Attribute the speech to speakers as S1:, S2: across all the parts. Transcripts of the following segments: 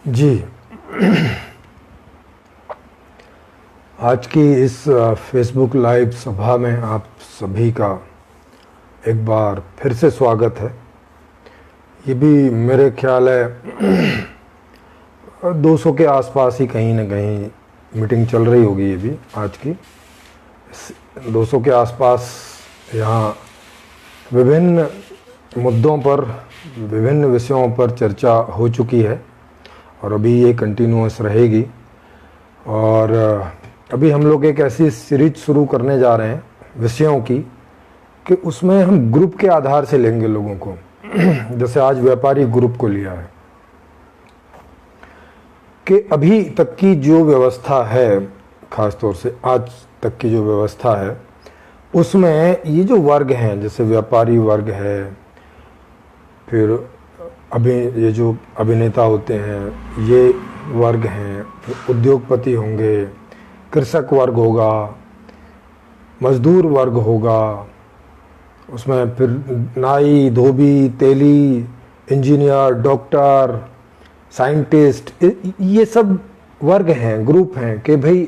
S1: जी। आज की इस फेसबुक लाइव सभा में आप सभी का एक बार फिर से स्वागत है। ये भी मेरे ख्याल है 200 के आसपास ही कहीं ना कहीं मीटिंग चल रही होगी। ये भी आज की 200 के आसपास यहाँ विभिन्न मुद्दों पर, विभिन्न विषयों पर चर्चा हो चुकी है और अभी ये कंटिन्यूअस रहेगी। और अभी हम लोग एक ऐसी सीरीज शुरू करने जा रहे हैं विषयों की कि उसमें हम ग्रुप के आधार से लेंगे लोगों को। जैसे आज व्यापारी ग्रुप को लिया है कि अभी तक की जो व्यवस्था है, ख़ास तौर से आज तक की जो व्यवस्था है, उसमें ये जो वर्ग हैं, जैसे व्यापारी वर्ग है, फिर ये जो अभिनेता होते हैं ये वर्ग हैं, फिर उद्योगपति होंगे, कृषक वर्ग होगा, मजदूर वर्ग होगा, उसमें फिर नाई, धोबी, तेली, इंजीनियर, डॉक्टर, साइंटिस्ट, ये सब वर्ग हैं, ग्रुप हैं कि भाई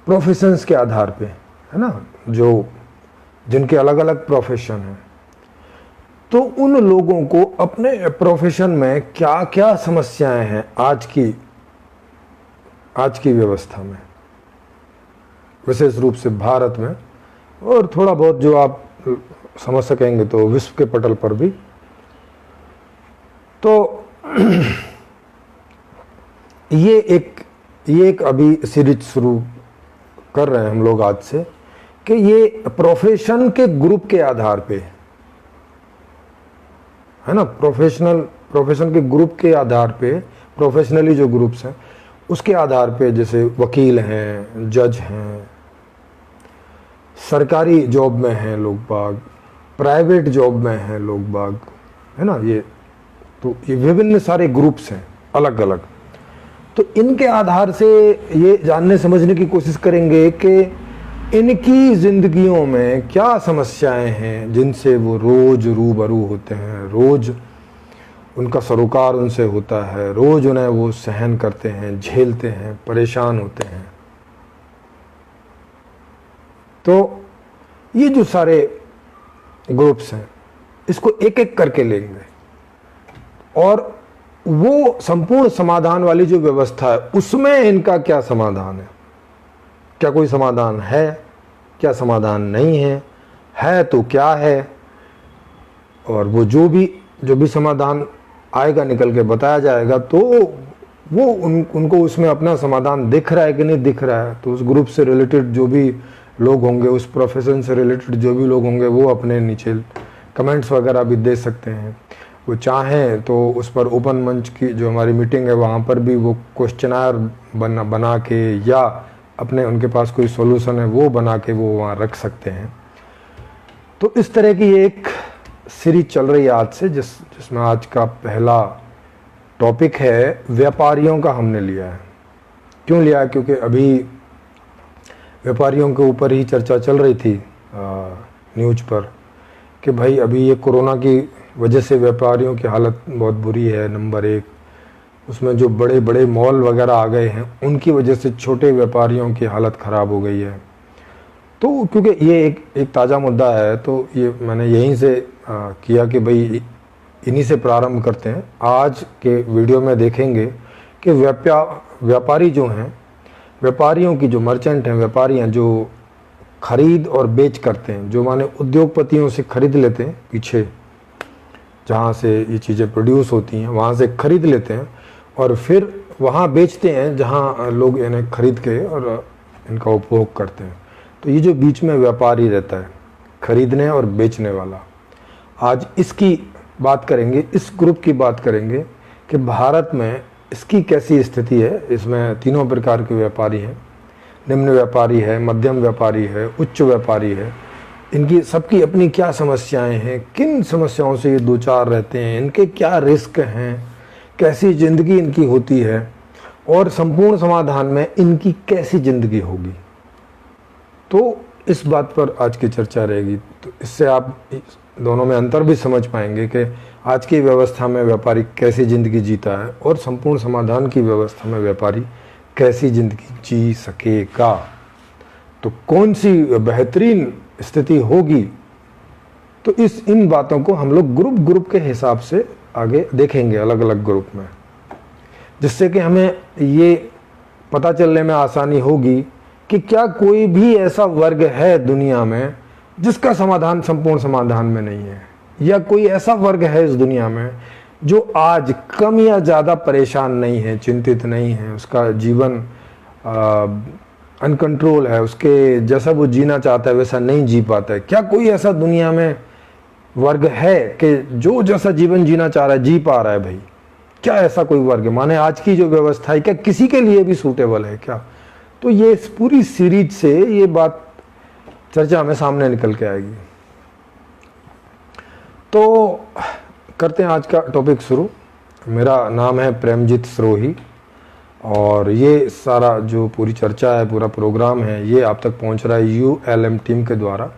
S1: प्रोफेशंस के आधार पे, है ना, जो जिनके अलग अलग प्रोफेशन हैं। तो उन लोगों को अपने प्रोफेशन में क्या क्या समस्याएं हैं आज की व्यवस्था में, विशेष रूप से भारत में, और थोड़ा बहुत जो आप समझ सकेंगे तो विश्व के पटल पर भी। तो ये एक अभी सीरीज शुरू कर रहे हैं हम लोग आज से कि ये प्रोफेशन के ग्रुप के आधार पे, है ना, प्रोफेशन के ग्रुप के आधार पे, प्रोफेशनली जो ग्रुप्स हैं उसके आधार पे, जैसे वकील हैं, जज हैं, सरकारी जॉब में हैं लोग बाग, प्राइवेट जॉब में हैं लोग बाग, है ना, ये विभिन्न सारे ग्रुप्स हैं अलग अलग। तो इनके आधार से ये जानने समझने की कोशिश करेंगे कि इनकी जिंदगियों में क्या समस्याएं हैं जिनसे वो रोज रूबरू होते हैं, रोज उनका सरोकार उनसे होता है, रोज उन्हें वो सहन करते हैं, झेलते हैं, परेशान होते हैं। तो ये जो सारे ग्रुप्स हैं इसको एक एक करके लेंगे और वो संपूर्ण समाधान वाली जो व्यवस्था है उसमें इनका क्या समाधान है, क्या कोई समाधान है, क्या समाधान नहीं है तो क्या है, और वो जो भी समाधान आएगा निकल के बताया जाएगा। तो वो उनको उसमें अपना समाधान दिख रहा है कि नहीं दिख रहा है, तो उस ग्रुप से रिलेटेड जो भी लोग होंगे, उस प्रोफेशन से रिलेटेड जो भी लोग होंगे, वो अपने नीचे कमेंट्स वगैरह भी दे सकते हैं। वो चाहें तो उस पर ओपन मंच की जो हमारी मीटिंग है वहाँ पर भी वो क्वेश्चनर बना के, या अपने उनके पास कोई सॉल्यूशन है वो बना के वो वहाँ रख सकते हैं। तो इस तरह की एक सीरीज चल रही है आज से, जिसमें आज का पहला टॉपिक है व्यापारियों का हमने लिया है। क्यों लिया है? क्योंकि अभी व्यापारियों के ऊपर ही चर्चा चल रही थी न्यूज़ पर कि भाई अभी ये कोरोना की वजह से व्यापारियों की हालत बहुत बुरी है, नंबर एक। उसमें जो बड़े बड़े मॉल वगैरह आ गए हैं उनकी वजह से छोटे व्यापारियों की हालत ख़राब हो गई है। तो क्योंकि ये एक ताज़ा मुद्दा है तो ये मैंने यहीं से किया कि भाई इन्हीं से प्रारंभ करते हैं। आज के वीडियो में देखेंगे कि व्यापारी जो हैं, व्यापारियों की जो मर्चेंट हैं, व्यापारी हैं जो खरीद और बेच करते हैं, जो माने उद्योगपतियों से खरीद लेते हैं, पीछे जहाँ से ये चीज़ें प्रोड्यूस होती हैं वहाँ से खरीद लेते हैं और फिर वहाँ बेचते हैं जहाँ लोग इन्हें खरीद के और इनका उपभोग करते हैं। तो ये जो बीच में व्यापारी रहता है, खरीदने और बेचने वाला, आज इसकी बात करेंगे, इस ग्रुप की बात करेंगे कि भारत में इसकी कैसी स्थिति है। इसमें तीनों प्रकार के व्यापारी हैं, निम्न व्यापारी है, मध्यम व्यापारी है, उच्च व्यापारी है। इनकी सबकी अपनी क्या समस्याएं हैं, किन समस्याओं से ये दो चार रहते हैं, इनके क्या रिस्क हैं, कैसी ज़िंदगी इनकी होती है और संपूर्ण समाधान में इनकी कैसी ज़िंदगी होगी। तो इस बात पर आज की चर्चा रहेगी। तो इससे आप दोनों में अंतर भी समझ पाएंगे कि आज की व्यवस्था में व्यापारी कैसी ज़िंदगी जीता है और संपूर्ण समाधान की व्यवस्था में व्यापारी कैसी ज़िंदगी जी सकेगा। तो कौन सी बेहतरीन स्थिति होगी, तो इन बातों को हम लोग ग्रुप के हिसाब से आगे देखेंगे, अलग अलग ग्रुप में, जिससे कि हमें ये पता चलने में आसानी होगी कि क्या कोई भी ऐसा वर्ग है दुनिया में जिसका समाधान संपूर्ण समाधान में नहीं है, या कोई ऐसा वर्ग है इस दुनिया में जो आज कम या ज़्यादा परेशान नहीं है, चिंतित नहीं है, उसका जीवन अनकंट्रोल है, उसके जैसा वो जीना चाहता है वैसा नहीं जी पाता है। क्या कोई ऐसा दुनिया में वर्ग है कि जो जैसा जीवन जीना चाह रहा है जी पा रहा है? भाई क्या ऐसा कोई वर्ग है? माने आज की जो व्यवस्था है क्या किसी के लिए भी सूटेबल है क्या? तो ये इस पूरी सीरीज से ये बात चर्चा में सामने निकल के आएगी। तो करते हैं आज का टॉपिक शुरू। मेरा नाम है प्रेमजीत सरोही और ये सारा जो पूरी चर्चा है, पूरा प्रोग्राम है, ये आप तक पहुंच रहा है ULM टीम के द्वारा।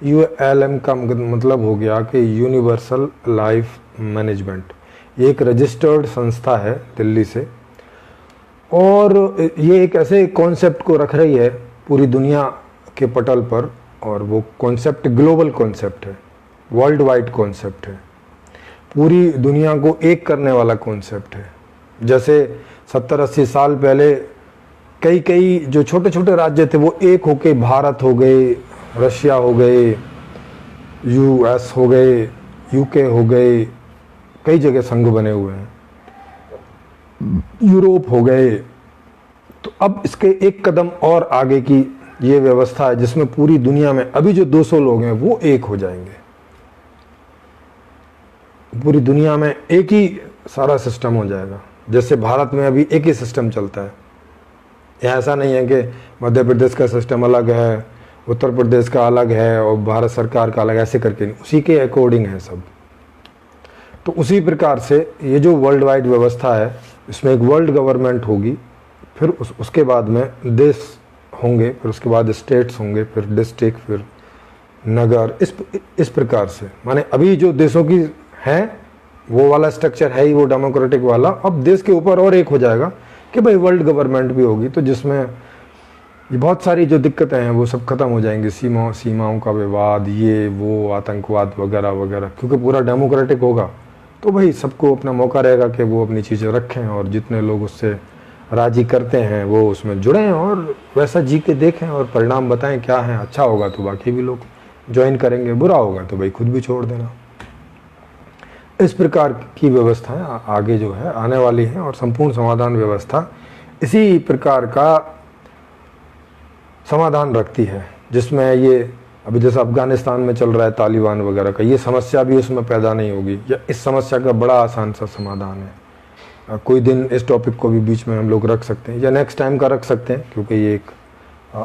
S1: ULM का मतलब हो गया कि यूनिवर्सल लाइफ मैनेजमेंट, एक रजिस्टर्ड संस्था है दिल्ली से, और ये एक ऐसे कॉन्सेप्ट को रख रही है पूरी दुनिया के पटल पर, और वो कॉन्सेप्ट ग्लोबल कॉन्सेप्ट है, वर्ल्ड वाइड कॉन्सेप्ट है, पूरी दुनिया को एक करने वाला कॉन्सेप्ट है। जैसे 70-80 साल पहले कई जो छोटे छोटे राज्य थे वो एक होके भारत हो गए, रशिया हो गए, US हो गए, UK हो गए, कई जगह संघ बने हुए हैं, यूरोप हो गए। तो अब इसके एक कदम और आगे की ये व्यवस्था है जिसमें पूरी दुनिया में अभी जो 200 लोग हैं वो एक हो जाएंगे। पूरी दुनिया में एक ही सारा सिस्टम हो जाएगा। जैसे भारत में अभी एक ही सिस्टम चलता है, यह ऐसा नहीं है कि मध्य प्रदेश का सिस्टम अलग है, उत्तर प्रदेश का अलग है और भारत सरकार का अलग, ऐसे करके नहीं, उसी के अकॉर्डिंग है सब। तो उसी प्रकार से ये जो वर्ल्ड वाइड व्यवस्था है इसमें एक वर्ल्ड गवर्नमेंट होगी, फिर उसके बाद में देश होंगे, फिर उसके बाद स्टेट्स होंगे, फिर डिस्ट्रिक्ट, फिर नगर, इस प्रकार से। माने अभी जो देशों की है वो वाला स्ट्रक्चर है ही, वो डेमोक्रेटिक वाला। अब देश के ऊपर और एक हो जाएगा कि भाई वर्ल्ड गवर्नमेंट भी होगी, तो जिसमें ये बहुत सारी जो दिक्कतें हैं वो सब खत्म हो जाएंगी, सीमाओं का विवाद, ये वो आतंकवाद वगैरह वगैरह, क्योंकि पूरा डेमोक्रेटिक होगा। तो भाई सबको अपना मौका रहेगा कि वो अपनी चीज़ें रखें, और जितने लोग उससे राजी करते हैं वो उसमें जुड़ें और वैसा जी के देखें और परिणाम बताएं क्या है। अच्छा होगा तो बाकी भी लोग ज्वाइन करेंगे, बुरा होगा तो भाई खुद भी छोड़ देना। इस प्रकार की व्यवस्थाएं आगे जो है आने वाली हैं, और संपूर्ण समाधान व्यवस्था इसी प्रकार का समाधान रखती है, जिसमें ये अभी जैसे अफगानिस्तान में चल रहा है तालिबान वगैरह का, ये समस्या भी उसमें पैदा नहीं होगी, या इस समस्या का बड़ा आसान सा समाधान है। कोई दिन इस टॉपिक को भी बीच में हम लोग रख सकते हैं, या नेक्स्ट टाइम का रख सकते हैं, क्योंकि ये एक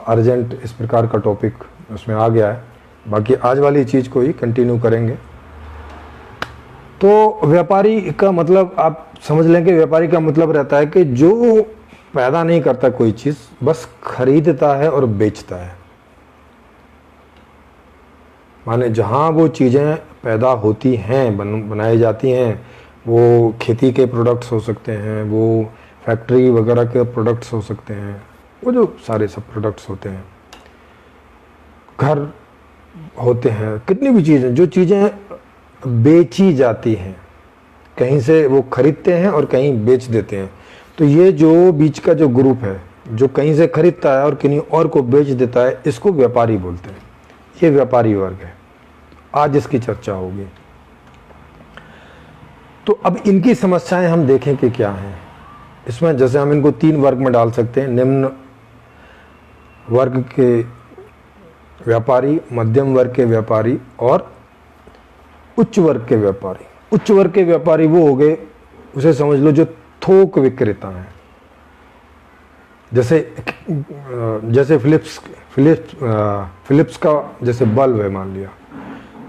S1: अर्जेंट इस प्रकार का टॉपिक उसमें आ गया है। बाकी आज वाली चीज़ को ही कंटिन्यू करेंगे। तो व्यापारी का मतलब आप समझ लें कि व्यापारी का मतलब रहता है कि जो पैदा नहीं करता कोई चीज़, बस खरीदता है और बेचता है। माने जहाँ वो चीज़ें पैदा होती हैं, बनाई जाती हैं, वो खेती के प्रोडक्ट्स हो सकते हैं, वो फैक्ट्री वगैरह के प्रोडक्ट्स हो सकते हैं, वो जो सारे सब प्रोडक्ट्स होते हैं, घर होते हैं, कितनी भी चीज़ें, जो चीज़ें बेची जाती हैं, कहीं से वो खरीदते हैं और कहीं बेच देते हैं। तो ये जो बीच का जो ग्रुप है जो कहीं से खरीदता है और किन्हीं और को बेच देता है, इसको व्यापारी बोलते हैं। ये व्यापारी वर्ग है, आज इसकी चर्चा होगी। तो अब इनकी समस्याएं हम देखें कि क्या हैं। इसमें जैसे हम इनको 3 वर्ग में डाल सकते हैं, निम्न वर्ग के व्यापारी, मध्यम वर्ग के व्यापारी और उच्च वर्ग के व्यापारी। उच्च वर्ग के व्यापारी वो हो गए, उसे समझ लो जो थोक विक्रेता हैं। जैसे फिलिप्स का जैसे बल्ब है मान लिया,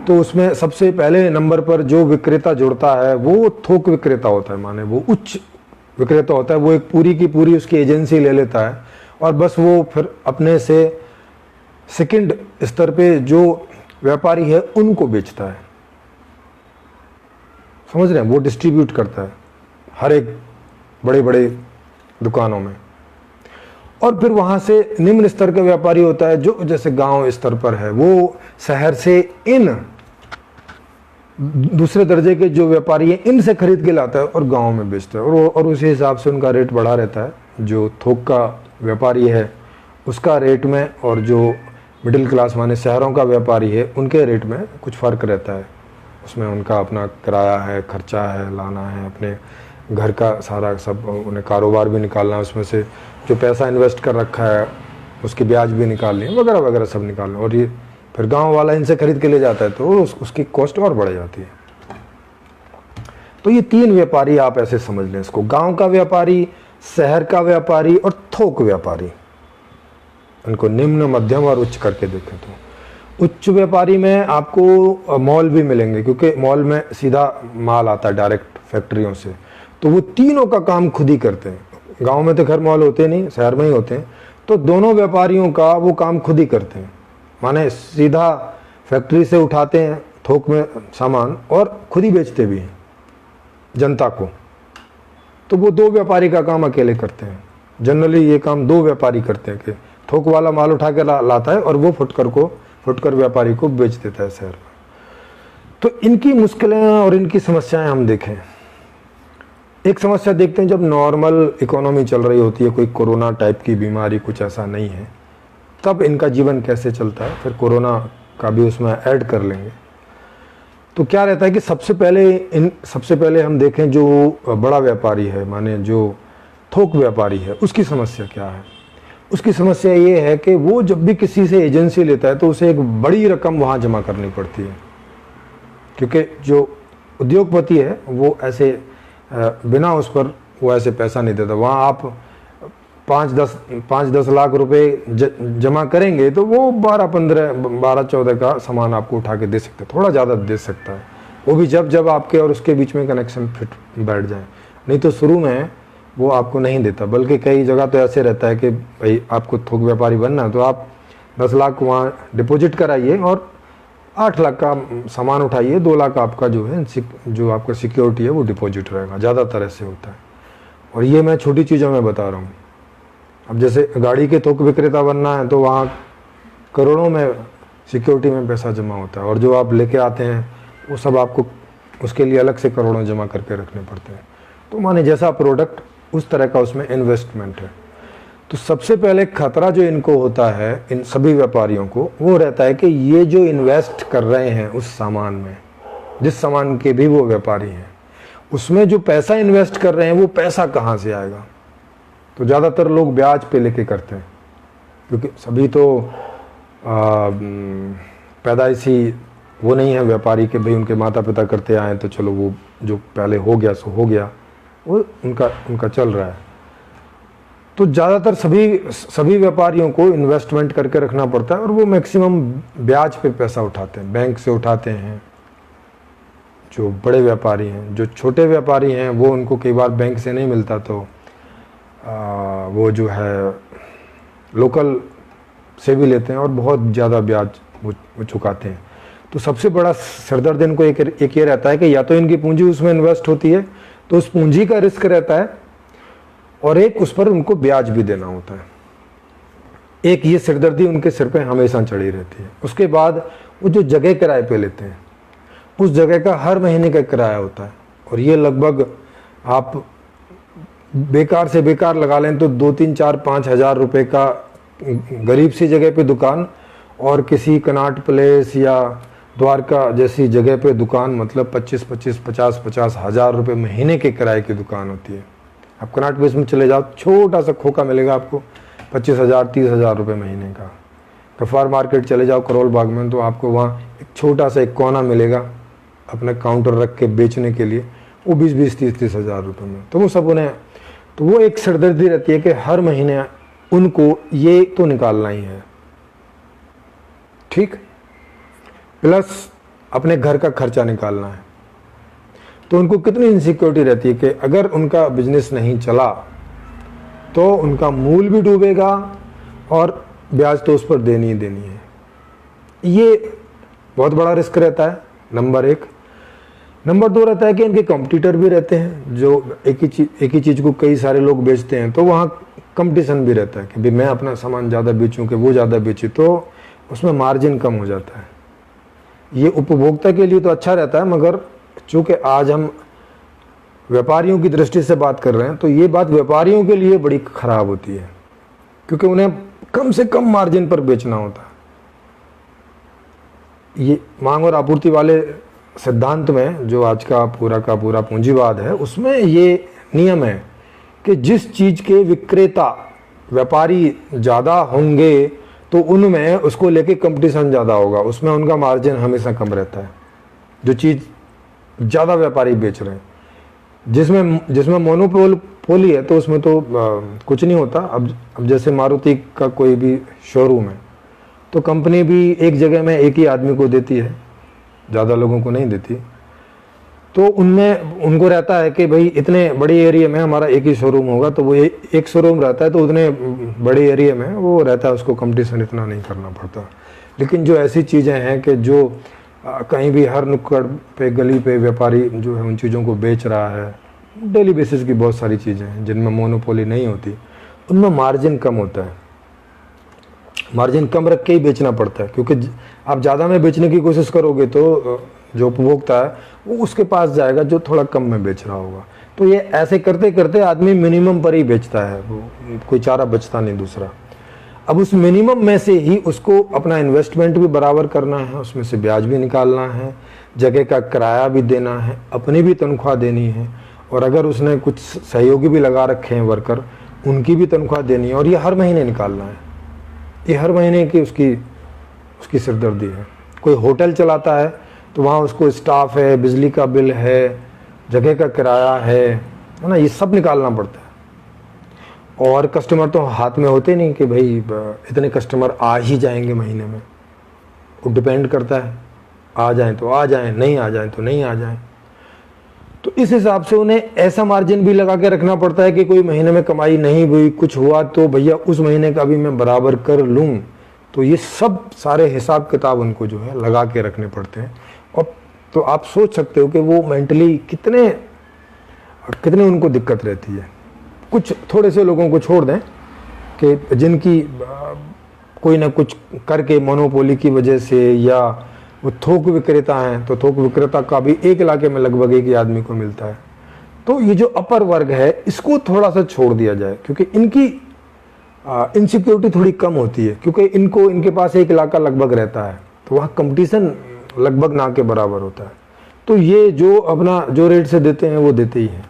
S1: तो उसमें सबसे पहले नंबर पर जो विक्रेता जुड़ता है वो थोक विक्रेता होता है, माने वो उच्च विक्रेता होता है। वो एक पूरी की पूरी उसकी एजेंसी ले लेता है और बस वो फिर अपने से सेकंड स्तर पे जो व्यापारी है उनको बेचता है, समझ रहे हैं, वो डिस्ट्रीब्यूट करता है हर एक बड़े बड़े दुकानों में। और फिर वहां से निम्न स्तर का व्यापारी होता है जो जैसे गांव स्तर पर है, वो शहर से इन दूसरे दर्जे के जो व्यापारी हैं इनसे खरीद के लाता है और गांव में बेचता है, और उसी हिसाब से उनका रेट बढ़ा रहता है। जो थोक का व्यापारी है उसका रेट में, और जो मिडिल क्लास माने शहरों का व्यापारी है उनके रेट में कुछ फ़र्क रहता है। उसमें उनका अपना किराया है, खर्चा है, लाना है, अपने घर का सारा सब, उन्हें कारोबार भी निकालना है, उसमें से जो पैसा इन्वेस्ट कर रखा है उसकी ब्याज भी निकालनी है, वगैरह वगैरह सब निकालना। और ये फिर गांव वाला इनसे खरीद के ले जाता है तो उसकी कॉस्ट और बढ़ जाती है। तो ये 3 व्यापारी आप ऐसे समझ लें इसको, गांव का व्यापारी, शहर का व्यापारी और थोक व्यापारी। इनको निम्न, मध्यम और उच्च करके देखें तो उच्च व्यापारी में आपको मॉल भी मिलेंगे, क्योंकि मॉल में सीधा माल आता है डायरेक्ट फैक्ट्रियों से, तो वो तीनों का काम खुद ही करते हैं। गांव में तो खैर मॉल होते नहीं, शहर में ही होते हैं, तो दोनों व्यापारियों का वो काम खुद ही करते हैं। माने सीधा फैक्ट्री से उठाते हैं थोक में सामान और खुद ही बेचते भी हैं जनता को। तो वो 2 व्यापारी का काम अकेले करते हैं। जनरली ये काम 2 व्यापारी करते हैं कि थोक वाला माल उठा के लाता है और वो फुटकर व्यापारी को बेच देता है शहर में। तो इनकी मुश्किलें और इनकी समस्याएं हम देखें। एक समस्या देखते हैं, जब नॉर्मल इकोनॉमी चल रही होती है, कोई कोरोना टाइप की बीमारी कुछ ऐसा नहीं है, तब इनका जीवन कैसे चलता है, फिर कोरोना का भी उसमें ऐड कर लेंगे। तो क्या रहता है कि सबसे पहले हम देखें जो बड़ा व्यापारी है, माने जो थोक व्यापारी है, उसकी समस्या क्या है। उसकी समस्या ये है कि वो जब भी किसी से एजेंसी लेता है तो उसे एक बड़ी रकम वहाँ जमा करनी पड़ती है, क्योंकि जो उद्योगपति है वो ऐसे बिना उस पर वो ऐसे पैसा नहीं देता। वहाँ आप 5-10 लाख रुपए जमा करेंगे तो वो 12-14 का सामान आपको उठा के दे सकते हैं, थोड़ा ज़्यादा दे सकता है, वो भी जब आपके और उसके बीच में कनेक्शन फिट बैठ जाए। नहीं तो शुरू में वो आपको नहीं देता, बल्कि कई जगह तो ऐसे रहता है कि भाई आपको थोक व्यापारी बनना है तो आप 10 लाख वहाँ डिपॉजिट कराइए और 8 लाख का सामान उठाइए, 2 लाख आपका जो है जो आपका सिक्योरिटी है वो डिपॉजिट रहेगा। ज़्यादातर ऐसे होता है। और ये मैं छोटी चीज़ों में बता रहा हूँ। अब जैसे गाड़ी के थोक विक्रेता बनना है तो वहाँ करोड़ों में सिक्योरिटी में पैसा जमा होता है, और जो आप लेके आते हैं वो सब आपको उसके लिए अलग से करोड़ों जमा करके रखने पड़ते हैं। तो माने जैसा प्रोडक्ट उस तरह का उसमें इन्वेस्टमेंट है। तो सबसे पहले खतरा जो इनको होता है, इन सभी व्यापारियों को, वो रहता है कि ये जो इन्वेस्ट कर रहे हैं उस सामान में, जिस सामान के भी वो व्यापारी हैं, उसमें जो पैसा इन्वेस्ट कर रहे हैं वो पैसा कहाँ से आएगा। तो ज़्यादातर लोग ब्याज पे लेके करते हैं, क्योंकि सभी तो पैदाइशी वो नहीं है व्यापारी के भाई उनके माता पिता करते आए तो चलो वो जो पहले हो गया सो हो गया, वो उनका चल रहा है। तो ज़्यादातर सभी व्यापारियों को इन्वेस्टमेंट करके रखना पड़ता है, और वो मैक्सिमम ब्याज पे पैसा उठाते हैं, बैंक से उठाते हैं जो बड़े व्यापारी हैं। जो छोटे व्यापारी हैं वो उनको कई बार बैंक से नहीं मिलता, तो वो जो है लोकल से भी लेते हैं और बहुत ज़्यादा ब्याज वो चुकाते हैं। तो सबसे बड़ा सिरदर्द इनको एक ये रहता है कि या तो इनकी पूंजी उसमें इन्वेस्ट होती है तो उस पूंजी का रिस्क रहता है, और एक उस पर उनको ब्याज भी देना होता है। एक ये सिरदर्दी उनके सिर पे हमेशा चढ़ी रहती है। उसके बाद वो जो जगह किराए पे लेते हैं, उस जगह का हर महीने का किराया होता है, और ये लगभग आप बेकार से बेकार लगा लें तो 2-3-4-5 हज़ार रुपये का गरीब सी जगह पे दुकान, और किसी कनाट प्लेस या द्वारका जैसी जगह पे दुकान मतलब 25-50 हज़ार रुपये महीने के किराए की दुकान होती है। आप कनाट प्लेस में चले जाओ, छोटा सा खोखा मिलेगा आपको 25,000-30,000 रुपये महीने का। कफार मार्केट चले जाओ करोल बाग में, तो आपको वहाँ एक छोटा सा एक कोना मिलेगा अपने काउंटर रख के बेचने के लिए, वो 20-30 हज़ार रुपये में। तो वो सब उन्हें, तो वो एक सिरदर्दी रहती है कि हर महीने उनको ये तो निकालना ही है, ठीक, प्लस अपने घर का खर्चा निकालना है। तो उनको कितनी इनसिक्योरिटी रहती है कि अगर उनका बिजनेस नहीं चला तो उनका मूल भी डूबेगा और ब्याज तो उस पर देनी ही देनी है। ये बहुत बड़ा रिस्क रहता है, नंबर 1। नंबर 2 रहता है कि इनके कॉम्पिटिटर भी रहते हैं जो एक ही चीज़ को कई सारे लोग बेचते हैं, तो वहाँ कंपटीशन भी रहता है कि भाई मैं अपना सामान ज़्यादा बेचूं कि वो ज़्यादा बेचे, तो उसमें मार्जिन कम हो जाता है। ये उपभोक्ता के लिए तो अच्छा रहता है, मगर चूँकि आज हम व्यापारियों की दृष्टि से बात कर रहे हैं, तो ये बात व्यापारियों के लिए बड़ी ख़राब होती है, क्योंकि उन्हें कम से कम मार्जिन पर बेचना होता है। ये मांग और आपूर्ति वाले सिद्धांत में जो आज का पूरा पूंजीवाद है, उसमें ये नियम है कि जिस चीज़ के विक्रेता व्यापारी ज़्यादा होंगे तो उनमें उसको लेके कंपटीशन ज़्यादा होगा, उसमें उनका मार्जिन हमेशा कम रहता है। जो चीज़ ज़्यादा व्यापारी बेच रहे हैं, जिसमें मोनोपोली है तो उसमें तो कुछ नहीं होता। अब जैसे मारुति का कोई भी शोरूम है तो कंपनी भी एक जगह में एक ही आदमी को देती है, ज़्यादा लोगों को नहीं देती, तो उनमें उनको रहता है कि भाई इतने बड़े एरिया में हमारा एक ही शोरूम होगा, तो वो एक शोरूम रहता है तो उतने बड़े एरिया में वो रहता है, उसको कंपटीशन इतना नहीं करना पड़ता। लेकिन जो ऐसी चीज़ें हैं कि जो कहीं भी हर नुक्कड़ पे गली पे व्यापारी जो है उन चीज़ों को बेच रहा है, डेली बेसिस की बहुत सारी चीज़ें हैं जिनमें मोनोपोली नहीं होती, उनमें मार्जिन कम होता है। मार्जिन कम रख के ही बेचना पड़ता है, क्योंकि आप ज़्यादा में बेचने की कोशिश करोगे तो जो उपभोक्ता है वो उसके पास जाएगा जो थोड़ा कम में बेच रहा होगा। तो ये ऐसे करते करते आदमी मिनिमम पर ही बेचता है, कोई चारा बचता नहीं दूसरा। अब उस मिनिमम में से ही उसको अपना इन्वेस्टमेंट भी बराबर करना है, उसमें से ब्याज भी निकालना है, जगह का किराया भी देना है, अपनी भी तनख्वाह देनी है, और अगर उसने कुछ सहयोगी भी लगा रखे हैं वर्कर, उनकी भी तनख्वाह देनी है, और ये हर महीने निकालना है। ये हर महीने की उसकी सिरदर्दी है। कोई होटल चलाता है तो वहाँ उसको स्टाफ है, बिजली का बिल है, जगह का किराया है ना, ये सब निकालना पड़ता है। और कस्टमर तो हाथ में होते नहीं कि भाई इतने कस्टमर आ ही जाएंगे महीने में, वो डिपेंड करता है, आ जाएं तो आ जाएं, नहीं आ जाएं तो नहीं आ जाएं। तो इस हिसाब से उन्हें ऐसा मार्जिन भी लगा के रखना पड़ता है कि कोई महीने में कमाई नहीं हुई, कुछ हुआ तो भैया उस महीने का भी मैं बराबर कर लूँ। तो ये सब सारे हिसाब किताब उनको जो है लगा के रखने पड़ते हैं। और तो आप सोच सकते हो कि वो मेंटली कितने उनको दिक्कत रहती है। कुछ थोड़े से लोगों को छोड़ दें कि जिनकी कोई ना कुछ करके मोनोपोली की वजह से, या वो थोक विक्रेता हैं, तो थोक विक्रेता का भी एक इलाके में लगभग एक ही आदमी को मिलता है। तो ये जो अपर वर्ग है इसको थोड़ा सा छोड़ दिया जाए, क्योंकि इनकी इनसिक्योरिटी थोड़ी कम होती है, क्योंकि इनके पास एक इलाका लगभग रहता है, तो वहाँ कंपटीशन लगभग ना के बराबर होता है। तो ये जो अपना जो रेट से देते हैं वो देते ही हैं।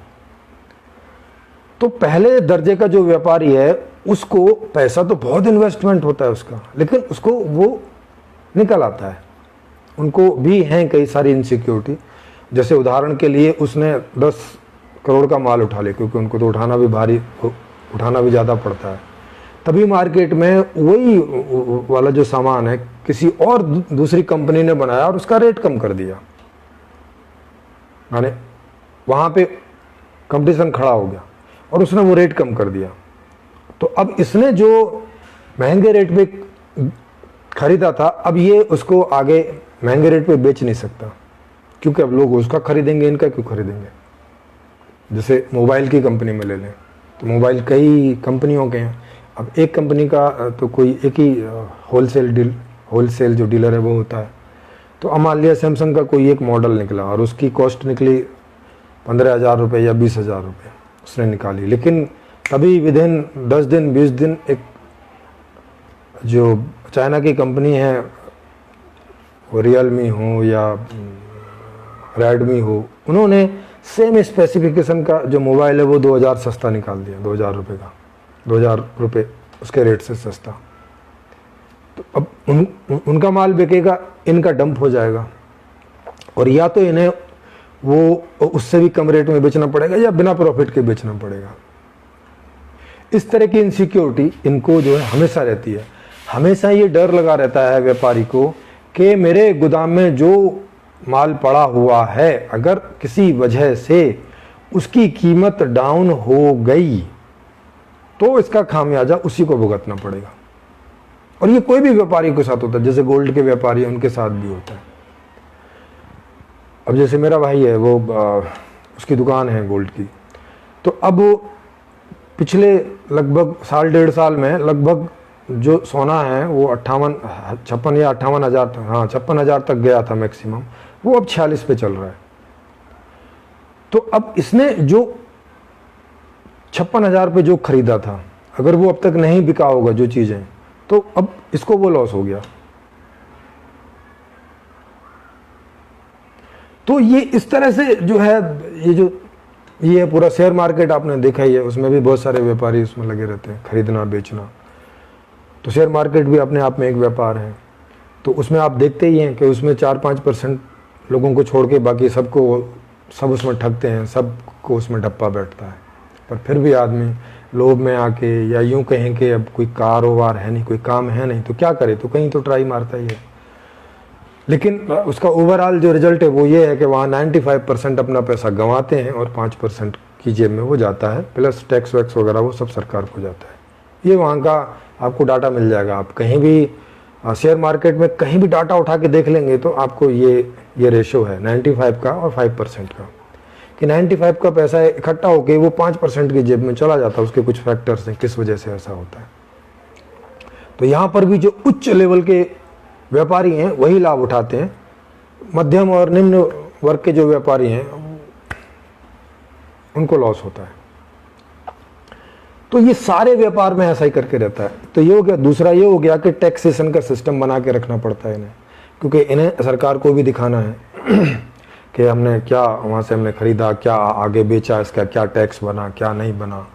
S1: तो पहले दर्जे का जो व्यापारी है उसको पैसा तो बहुत इन्वेस्टमेंट होता है उसका, लेकिन उसको वो निकल आता है। उनको भी हैं कई सारी इनसिक्योरिटी, जैसे उदाहरण के लिए उसने 10 करोड़ का माल उठा लिया, क्योंकि उनको तो उठाना भी ज़्यादा पड़ता है। तभी मार्केट में वही वाला जो सामान है किसी और दूसरी कंपनी ने बनाया और उसका रेट कम कर दिया, माने वहाँ पे कंपटीशन खड़ा हो गया और उसने वो रेट कम कर दिया। तो अब इसने जो महंगे रेट पे खरीदा था, अब ये उसको आगे महंगे रेट पे बेच नहीं सकता, क्योंकि अब लोग उसका खरीदेंगे, इनका क्यों खरीदेंगे। जैसे मोबाइल की कंपनी में ले लें तो मोबाइल कई कंपनियों के हैं। अब एक कंपनी का तो कोई एक ही होलसेल जो डीलर है वो होता है। तो अब मान लिया सैमसंग का कोई एक मॉडल निकला और उसकी कॉस्ट निकली 15,000 रुपये या 20,000 रुपये उसने निकाली, लेकिन तभी विदिन 10 दिन 20 दिन एक जो चाइना की कंपनी है, वो रियलमी हो या रेडमी हो, उन्होंने सेम स्पेसिफिकेशन का जो मोबाइल है वो 2,000 सस्ता निकाल दिया, 2,000 रुपये का, 2,000 रुपये उसके रेट से सस्ता। तो अब उनका माल बिकेगा, इनका डंप हो जाएगा, और या तो इन्हें वो उससे भी कम रेट में बेचना पड़ेगा या बिना प्रॉफिट के बेचना पड़ेगा। इस तरह की इनसिक्योरिटी इनको जो है हमेशा रहती है। हमेशा ये डर लगा रहता है व्यापारी को कि मेरे गोदाम में जो माल पड़ा हुआ है, अगर किसी वजह से उसकी कीमत डाउन हो गई तो इसका खामियाजा उसी को भुगतना पड़ेगा। और ये कोई भी व्यापारी के साथ होता है, जैसे गोल्ड के व्यापारी हैं उनके साथ भी होता है। अब जैसे मेरा भाई है, वो उसकी दुकान है गोल्ड की, तो अब पिछले लगभग साल 1.5 साल में लगभग जो सोना है वो 56 या 58 हज़ार, हाँ 56 हज़ार तक गया था मैक्सिमम, वो अब 46 पे चल रहा है। तो अब इसने जो 56 हज़ार पे जो खरीदा था, अगर वो अब तक नहीं बिका होगा जो चीज़ें, तो अब इसको वो लॉस हो गया। तो ये इस तरह से जो है, ये पूरा शेयर मार्केट आपने देखा ही है, उसमें भी बहुत सारे व्यापारी उसमें लगे रहते हैं, खरीदना बेचना। तो शेयर मार्केट भी अपने आप में एक व्यापार है। तो उसमें आप देखते ही हैं कि उसमें 4-5% लोगों को छोड़ के बाकी सब उसमें ठगते हैं, सबको उसमें डप्पा बैठता है। पर फिर भी आदमी लोभ में आके, या यूं कहें कि अब कोई कारोबार है नहीं, कोई काम है नहीं, तो क्या करे, तो कहीं तो ट्राई मारता ही है। लेकिन उसका ओवरऑल जो रिजल्ट है वो ये है कि वहाँ 95% अपना पैसा गंवाते हैं और 5% की जेब में वो जाता है, प्लस टैक्स वैक्स वगैरह वो सब सरकार को जाता है। ये वहाँ का आपको डाटा मिल जाएगा। आप कहीं भी शेयर मार्केट में कहीं भी डाटा उठा के देख लेंगे तो आपको ये रेशो है 95 का और 5% का, कि 95 का पैसा इकट्ठा होके वो 5% की जेब में चला जाता है। उसके कुछ फैक्टर्स हैं किस वजह से ऐसा होता है। तो यहाँ पर भी जो उच्च लेवल के व्यापारी हैं वही लाभ उठाते हैं, मध्यम और निम्न वर्ग के जो व्यापारी हैं उनको लॉस होता है। तो ये सारे व्यापार में ऐसा ही करके रहता है। तो ये हो गया। दूसरा ये हो गया कि टैक्सेशन का सिस्टम बना के रखना पड़ता है इन्हें, क्योंकि इन्हें सरकार को भी दिखाना है कि हमने क्या वहाँ से हमने खरीदा, क्या आगे बेचा, इसका क्या टैक्स बना, क्या नहीं बना।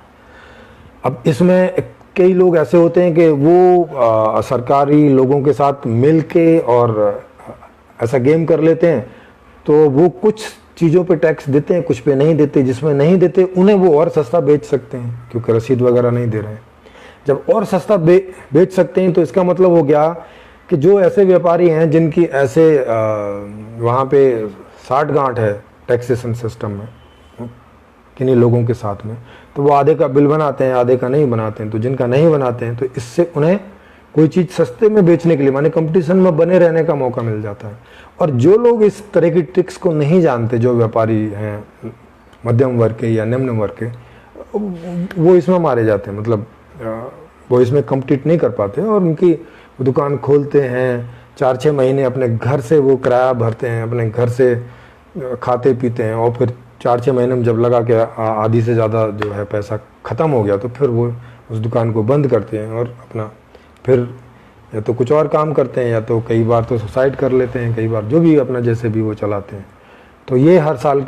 S1: अब इसमें कई लोग ऐसे होते हैं कि वो सरकारी लोगों के साथ मिल के और ऐसा गेम कर लेते हैं, तो वो कुछ चीज़ों पे टैक्स देते हैं, कुछ पे नहीं देते। जिसमें नहीं देते उन्हें वो और सस्ता बेच सकते हैं, क्योंकि रसीद वगैरह नहीं दे रहे हैं। जब और सस्ता बेच सकते हैं तो इसका मतलब हो गया कि जो ऐसे व्यापारी हैं जिनकी ऐसे वहाँ पे साठ गांठ है टैक्सेशन सिस्टम में किन्हीं लोगों के साथ में, तो वो आधे का बिल बनाते हैं, आधे का नहीं बनाते हैं। तो जिनका नहीं बनाते हैं तो इससे उन्हें कोई चीज़ सस्ते में बेचने के लिए, माने कंपटीशन में बने रहने का मौका मिल जाता है। और जो लोग इस तरह की ट्रिक्स को नहीं जानते, जो व्यापारी हैं मध्यम वर्ग के या निम्न वर्ग के, वो इसमें मारे जाते हैं। मतलब वो इसमें कम्पीट नहीं कर पाते और उनकी दुकान खोलते हैं, 4-6 महीने अपने घर से वो किराया भरते हैं, अपने घर से खाते पीते हैं, और फिर 4-6 महीने में जब लगा कि आधी से ज़्यादा जो है पैसा ख़त्म हो गया, तो फिर वो उस दुकान को बंद करते हैं और अपना फिर या तो कुछ और काम करते हैं, या तो कई बार तो सुसाइड कर लेते हैं, कई बार जो भी अपना जैसे भी वो चलाते हैं। तो ये हर साल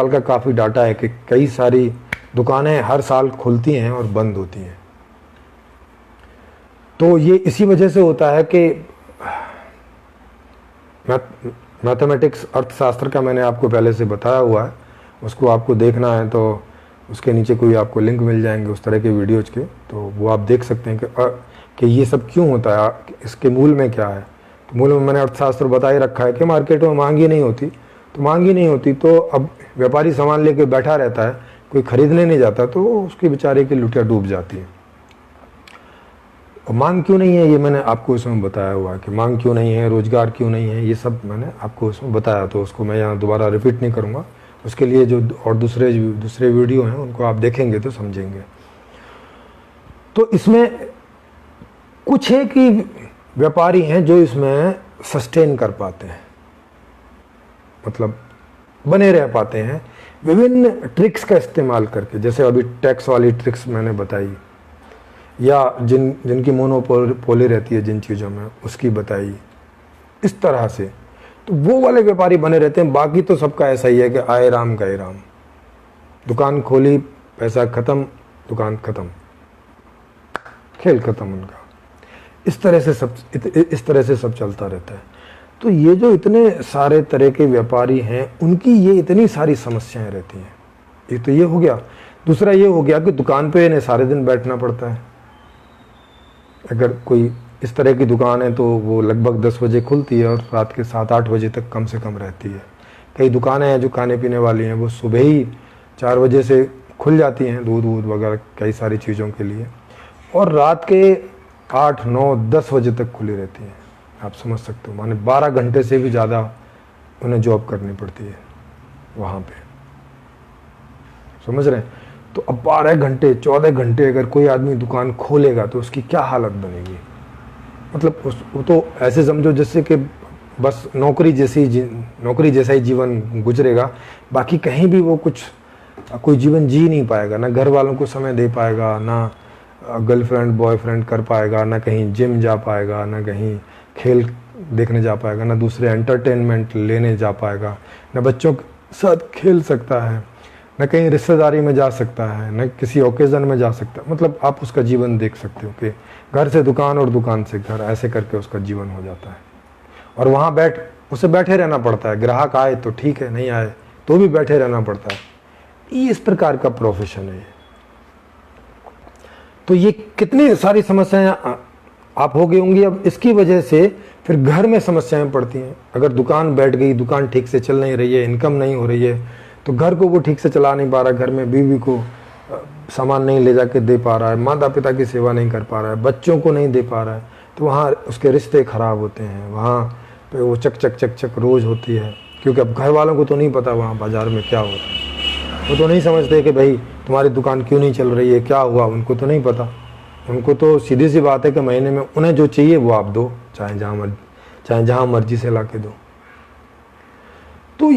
S1: का काफ़ी डाटा है कि कई सारी दुकानें हर साल खुलती हैं और बंद होती हैं। तो ये इसी वजह से होता है कि मैथमेटिक्स, अर्थशास्त्र का मैंने आपको पहले से बताया हुआ है, उसको आपको देखना है तो उसके नीचे कोई आपको लिंक मिल जाएंगे उस तरह के वीडियोज के, तो वो आप देख सकते हैं कि ये सब क्यों होता है, इसके मूल में क्या है। तो मूल में मैंने अर्थशास्त्र बता ही रखा है कि मार्केट में मांग ही नहीं होती, तो मांग ही नहीं होती तो अब व्यापारी सामान लेके बैठा रहता है, कोई खरीदने नहीं जाता, तो उसकी बेचारे की लुटिया डूब जाती है। और मांग क्यों नहीं है ये मैंने आपको इसमें बताया हुआ है कि मांग क्यों नहीं है, रोजगार क्यों नहीं है, ये सब मैंने आपको इसमें बताया, तो उसको मैं यहाँ दोबारा रिपीट नहीं करूँगा। उसके लिए जो और दूसरे वीडियो हैं उनको आप देखेंगे तो समझेंगे। तो इसमें कुछ है कि व्यापारी हैं जो इसमें सस्टेन कर पाते हैं, मतलब बने रह पाते हैं विभिन्न ट्रिक्स का इस्तेमाल करके, जैसे अभी टैक्स वाली ट्रिक्स मैंने बताई, या जिनकी मोनोपोली रहती है जिन चीज़ों में उसकी बताई, इस तरह से तो वो वाले व्यापारी बने रहते हैं। बाकी तो सबका ऐसा ही है कि आए राम गए राम, दुकान खोली पैसा खत्म, दुकान खत्म, खेल खत्म उनका। इस तरह से सब चलता रहता है। तो ये जो इतने सारे तरह के व्यापारी हैं उनकी ये इतनी सारी समस्याएं रहती हैं। एक तो ये हो गया। दूसरा ये हो गया कि दुकान पे इन्हें सारे दिन बैठना पड़ता है। अगर कोई इस तरह की दुकान है तो वो लगभग 10 बजे खुलती है और रात के 7-8 बजे तक कम से कम रहती है। कई दुकानें हैं जो खाने पीने वाली हैं, वो सुबह ही 4 बजे से खुल जाती हैं, दूध वगैरह कई सारी चीज़ों के लिए, और रात के 8-9-10 बजे तक खुली रहती हैं। आप समझ सकते हो, माने 12 घंटे से भी ज़्यादा उन्हें जॉब करनी पड़ती है वहाँ पे, समझ रहे हैं। तो अब 12 घंटे 14 घंटे अगर कोई आदमी दुकान खोलेगा तो उसकी क्या हालत बनेगी। मतलब वो तो ऐसे समझो जैसे कि बस नौकरी जैसा ही जीवन गुजरेगा, बाकी कहीं भी वो कोई जीवन जी नहीं पाएगा, ना घर वालों को समय दे पाएगा, ना गर्लफ्रेंड बॉयफ्रेंड कर पाएगा, ना कहीं जिम जा पाएगा, ना कहीं खेल देखने जा पाएगा, ना दूसरे एंटरटेनमेंट लेने जा पाएगा, ना बच्चों के साथ खेल सकता है, न कहीं रिश्तेदारी में जा सकता है, न किसी ओकेज़न में जा सकता है। मतलब आप उसका जीवन देख सकते हो कि घर से दुकान और दुकान से घर, ऐसे करके उसका जीवन हो जाता है। और वहाँ उसे बैठे रहना पड़ता है, ग्राहक आए तो ठीक है, नहीं आए तो भी बैठे रहना पड़ता है। ये इस प्रकार का प्रोफेशन है। तो ये कितनी सारी समस्याएं आप हो गई होंगी। अब इसकी वजह से फिर घर में समस्याएं पड़ती हैं। अगर दुकान बैठ गई, दुकान ठीक से चल नहीं रही है, इनकम नहीं हो रही है, तो घर को वो ठीक से चला नहीं पा रहा, घर में बीवी को सामान नहीं ले जाके दे पा रहा है, माता पिता की सेवा नहीं कर पा रहा है, बच्चों को नहीं दे पा रहा है, तो वहाँ उसके रिश्ते खराब होते हैं, वहाँ पे वो चक चक चक चक रोज़ होती है। क्योंकि अब घर वालों को तो नहीं पता वहाँ बाज़ार में क्या हो रहा है, वो तो नहीं समझते कि भाई तुम्हारी दुकान क्यों नहीं चल रही है, क्या हुआ, उनको तो नहीं पता। उनको तो सीधी सी बात है कि महीने में उन्हें जो चाहिए वो आप दो, चाहे जहाँ मर्जी से ला के दो। तो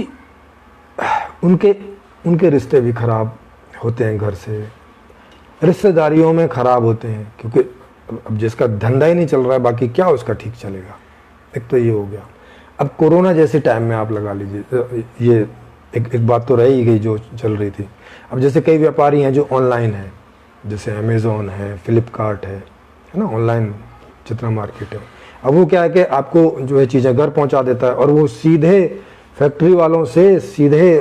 S1: उनके रिश्ते भी खराब होते हैं, घर से रिश्तेदारियों में खराब होते हैं, क्योंकि अब जिसका धंधा ही नहीं चल रहा है, बाकी क्या उसका ठीक चलेगा। एक तो ये हो गया। अब कोरोना जैसे टाइम में आप लगा लीजिए, ये एक बात तो रह ही गई जो चल रही थी। अब जैसे कई व्यापारी हैं जो ऑनलाइन हैं, जैसे अमेज़ॉन है, फ्लिपकार्ट है ना, ऑनलाइन जितना मार्केट है। अब वो क्या है कि आपको जो है चीज़ें घर पहुंचा देता है, और वो सीधे फैक्ट्री वालों से सीधे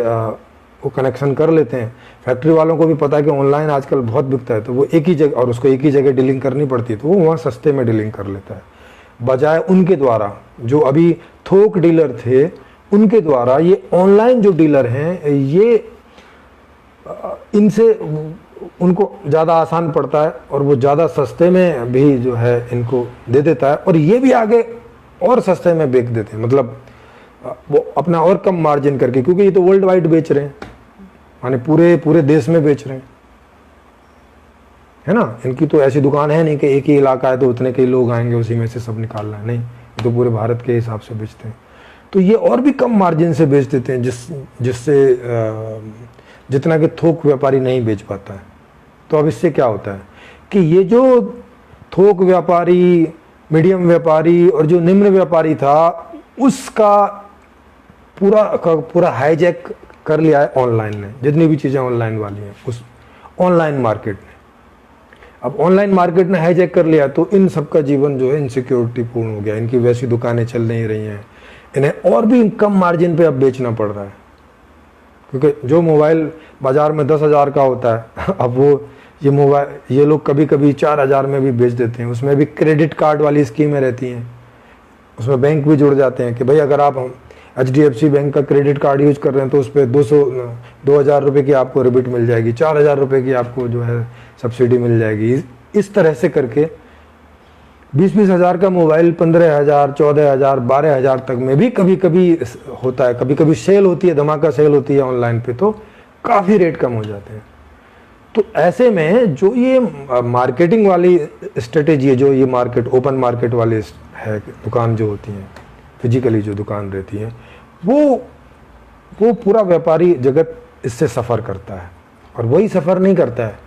S1: वो कनेक्शन कर लेते हैं। फैक्ट्री वालों को भी पता है कि ऑनलाइन आजकल बहुत बिकता है, तो वो एक ही जगह, और उसको एक ही जगह डीलिंग करनी पड़ती है, तो वो वहाँ सस्ते में डीलिंग कर लेता है। बजाय उनके द्वारा जो अभी थोक डीलर थे, उनके द्वारा ये ऑनलाइन जो डीलर हैं, ये इनसे उनको ज़्यादा आसान पड़ता है, और वो ज़्यादा सस्ते में भी जो है इनको दे देता है, और ये भी आगे और सस्ते में बेच देते हैं। मतलब वो अपना और कम मार्जिन करके, क्योंकि ये तो वर्ल्ड वाइड बेच रहे हैं, माने पूरे देश में बेच रहे हैं, है ना। इनकी तो ऐसी दुकान है नहीं कि एक ही इलाका है तो उतने कई लोग आएंगे उसी में से सब निकालना है, नहीं, ये तो पूरे भारत के हिसाब से बेचते हैं। तो ये और भी कम मार्जिन से बेच देते हैं, जिससे जितना कि थोक व्यापारी नहीं बेच पाता है। तो अब इससे क्या होता है कि ये जो थोक व्यापारी, मीडियम व्यापारी और जो निम्न व्यापारी था, उसका पूरा हाईजैक कर लिया है ऑनलाइन ने। जितनी भी चीज़ें ऑनलाइन वाली हैं, उस ऑनलाइन मार्केट ने, अब ऑनलाइन मार्केट ने हाईजैक कर लिया, तो इन सबका जीवन जो है इनसिक्योरिटी पूर्ण हो गया। इनकी वैसी दुकानें चल नहीं रही हैं, इन्हें और भी कम मार्जिन पे अब बेचना पड़ रहा है, क्योंकि जो मोबाइल बाजार में 10,000 का होता है, अब वो ये लोग कभी कभी 4,000 में भी बेच देते हैं। उसमें भी क्रेडिट कार्ड वाली स्कीमें रहती हैं, उसमें बैंक भी जुड़ जाते हैं कि भाई अगर आप HDFC बैंक का क्रेडिट कार्ड यूज कर रहे हैं तो उस पर 2,000 रुपये की आपको रिबिट मिल जाएगी, 4,000 रुपये की आपको जो है सब्सिडी मिल जाएगी। इस तरह से करके 20-20 हज़ार का मोबाइल 15,000, 14,000, 12,000 तक में भी कभी कभी होता है। कभी कभी सेल होती है, धमाका सेल होती है ऑनलाइन पे, तो काफ़ी रेट कम हो जाते हैं। तो ऐसे में जो ये मार्केटिंग वाली स्ट्रेटेजी है, जो ये मार्केट ओपन मार्केट वाली है, दुकान जो होती हैं, फिजिकली जो दुकान रहती है, वो पूरा व्यापारी जगत इससे सफ़र करता है। और वही सफ़र नहीं करता है।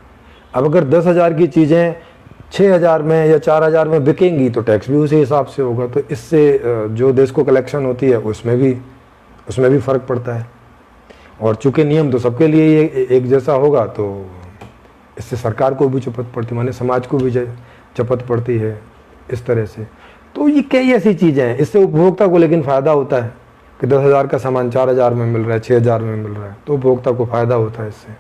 S1: अब अगर 10,000 की चीज़ें 6,000 में या 4,000 में बिकेंगी तो टैक्स भी उसी हिसाब से होगा, तो इससे जो देश को कलेक्शन होती है उसमें भी फ़र्क पड़ता है। और चूँकि नियम तो सबके लिए ये एक जैसा होगा, तो इससे सरकार को भी चपत पड़ती, माने समाज को भी चपत पड़ती है इस तरह से। तो ये कई ऐसी चीज़ें हैं, इससे उपभोक्ता को लेकिन फ़ायदा होता है कि 10,000 का सामान 4,000 में मिल रहा है, 6,000 में मिल रहा है, तो उपभोक्ता को फ़ायदा होता है इससे।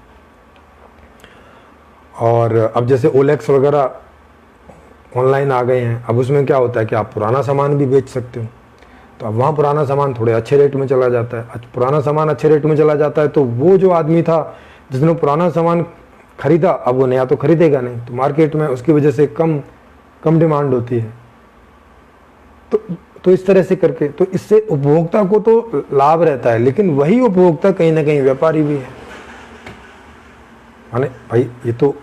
S1: और अब जैसे OLX वगैरह ऑनलाइन आ गए हैं, अब उसमें क्या होता है कि आप पुराना सामान भी बेच सकते हो, तो अब वहाँ पुराना सामान थोड़े अच्छे रेट में चला जाता है। पुराना सामान अच्छे रेट में चला जाता है, तो वो जो आदमी था जिसने पुराना सामान खरीदा, अब वो नया तो खरीदेगा नहीं, तो मार्केट में उसकी वजह से कम डिमांड होती है। तो इस तरह से करके, तो इससे उपभोक्ता को तो लाभ रहता है, लेकिन वही उपभोक्ता कहीं ना कहीं व्यापारी भी है। माने भाई ये तो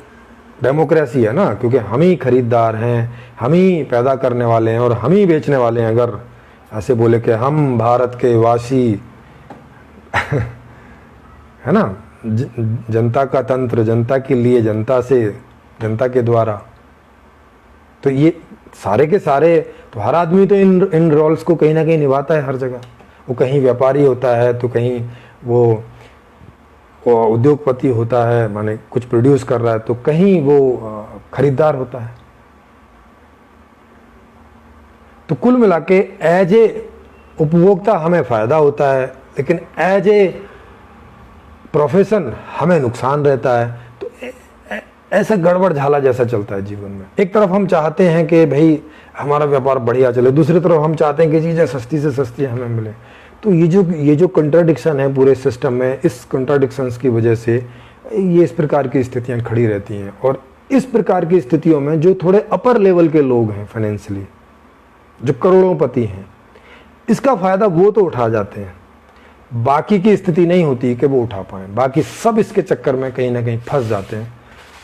S1: डेमोक्रेसी है ना, क्योंकि हम ही खरीदार हैं, हम ही पैदा करने वाले हैं और हम ही बेचने वाले हैं। अगर ऐसे बोले कि हम भारत के वासी है ना, जनता का तंत्र, जनता के लिए, जनता से, जनता के द्वारा, तो ये सारे के सारे, तो हर आदमी तो इन रोल्स को कहीं ना कहीं निभाता है हर जगह। वो कहीं व्यापारी होता है, तो कहीं वो उद्योगपति होता है, माने कुछ प्रोड्यूस कर रहा है, तो कहीं वो खरीदार होता है। तो कुल मिला के एज ए उपभोक्ता हमें फायदा होता है, लेकिन एज ए प्रोफेशन हमें नुकसान रहता है। तो ऐसा गड़बड़ झाला जैसा चलता है जीवन में। एक तरफ हम चाहते हैं कि भाई हमारा व्यापार बढ़िया चले, दूसरी तरफ हम चाहते हैं कि चीज़ें सस्ती से सस्ती हमें मिले। तो ये जो कंट्राडिक्शन है पूरे सिस्टम में, इस कंट्राडिक्शंस की वजह से ये इस प्रकार की स्थितियां खड़ी रहती हैं। और इस प्रकार की स्थितियों में जो थोड़े अपर लेवल के लोग हैं फाइनेंशियली, जो करोड़ोंपति हैं, इसका फायदा वो तो उठा जाते हैं, बाकी की स्थिति नहीं होती कि वो उठा पाए। बाकी सब इसके चक्कर में कहीं ना कहीं फंस जाते हैं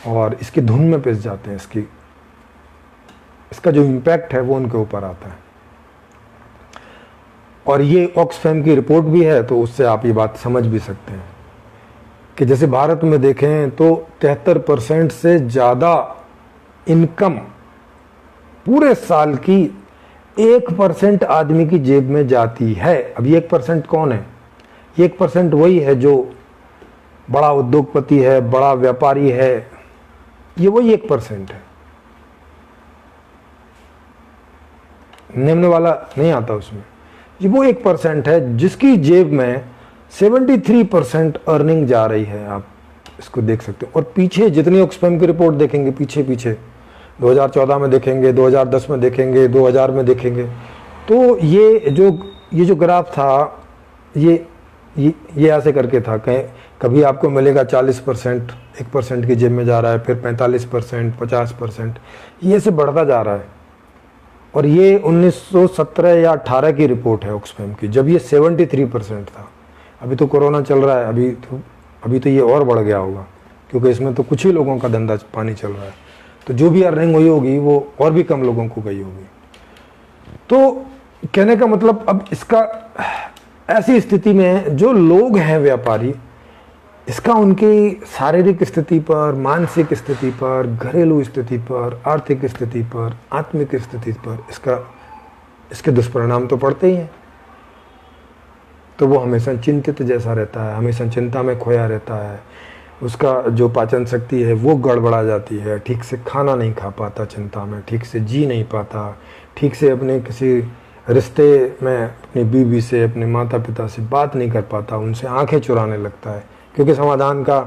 S1: और इसकी धुन में पिस जाते हैं। इसका जो इम्पैक्ट है वो उनके ऊपर आता है। और ये ऑक्सफैम की रिपोर्ट भी है, तो उससे आप ये बात समझ भी सकते हैं कि जैसे भारत में देखें तो 73% से ज़्यादा इनकम पूरे साल की 1% आदमी की जेब में जाती है। अब ये 1% कौन है? ये 1% वही है जो बड़ा उद्योगपति है, बड़ा व्यापारी है, ये वही 1% है। निम्न वाला नहीं आता उसमें। ये वो 1% है जिसकी जेब में 73% अर्निंग जा रही है। आप इसको देख सकते हो। और पीछे जितनी ऑक्सफैम की रिपोर्ट देखेंगे, पीछे 2014 में देखेंगे, 2010 में देखेंगे, 2000 में देखेंगे, तो ये जो ग्राफ था ये ऐसे करके था। कभी आपको मिलेगा 40%, 1% की जेब में जा रहा है, फिर 45%, 50%, ये ऐसे बढ़ता जा रहा है। और ये 1917 या 18 की रिपोर्ट है ऑक्सफैम की, जब ये 73% था। अभी तो कोरोना चल रहा है, अभी तो ये और बढ़ गया होगा, क्योंकि इसमें तो कुछ ही लोगों का धंधा पानी चल रहा है। तो जो भी अर्निंग हुई होगी वो और भी कम लोगों को गई होगी। तो कहने का मतलब, अब इसका ऐसी स्थिति में जो लोग हैं व्यापारी, इसका उनकी शारीरिक स्थिति पर, मानसिक स्थिति पर, घरेलू स्थिति पर, आर्थिक स्थिति पर, आत्मिक स्थिति पर इसके दुष्परिणाम तो पड़ते ही हैं। तो वो हमेशा चिंतित जैसा रहता है, हमेशा चिंता में खोया रहता है। उसका जो पाचन शक्ति है वो गड़बड़ा जाती है, ठीक से खाना नहीं खा पाता चिंता में, ठीक से जी नहीं पाता, ठीक से अपने किसी रिश्ते में अपनी बीवी से, अपने माता पिता से बात नहीं कर पाता, उनसे आंखें चुराने लगता है, क्योंकि समाधान का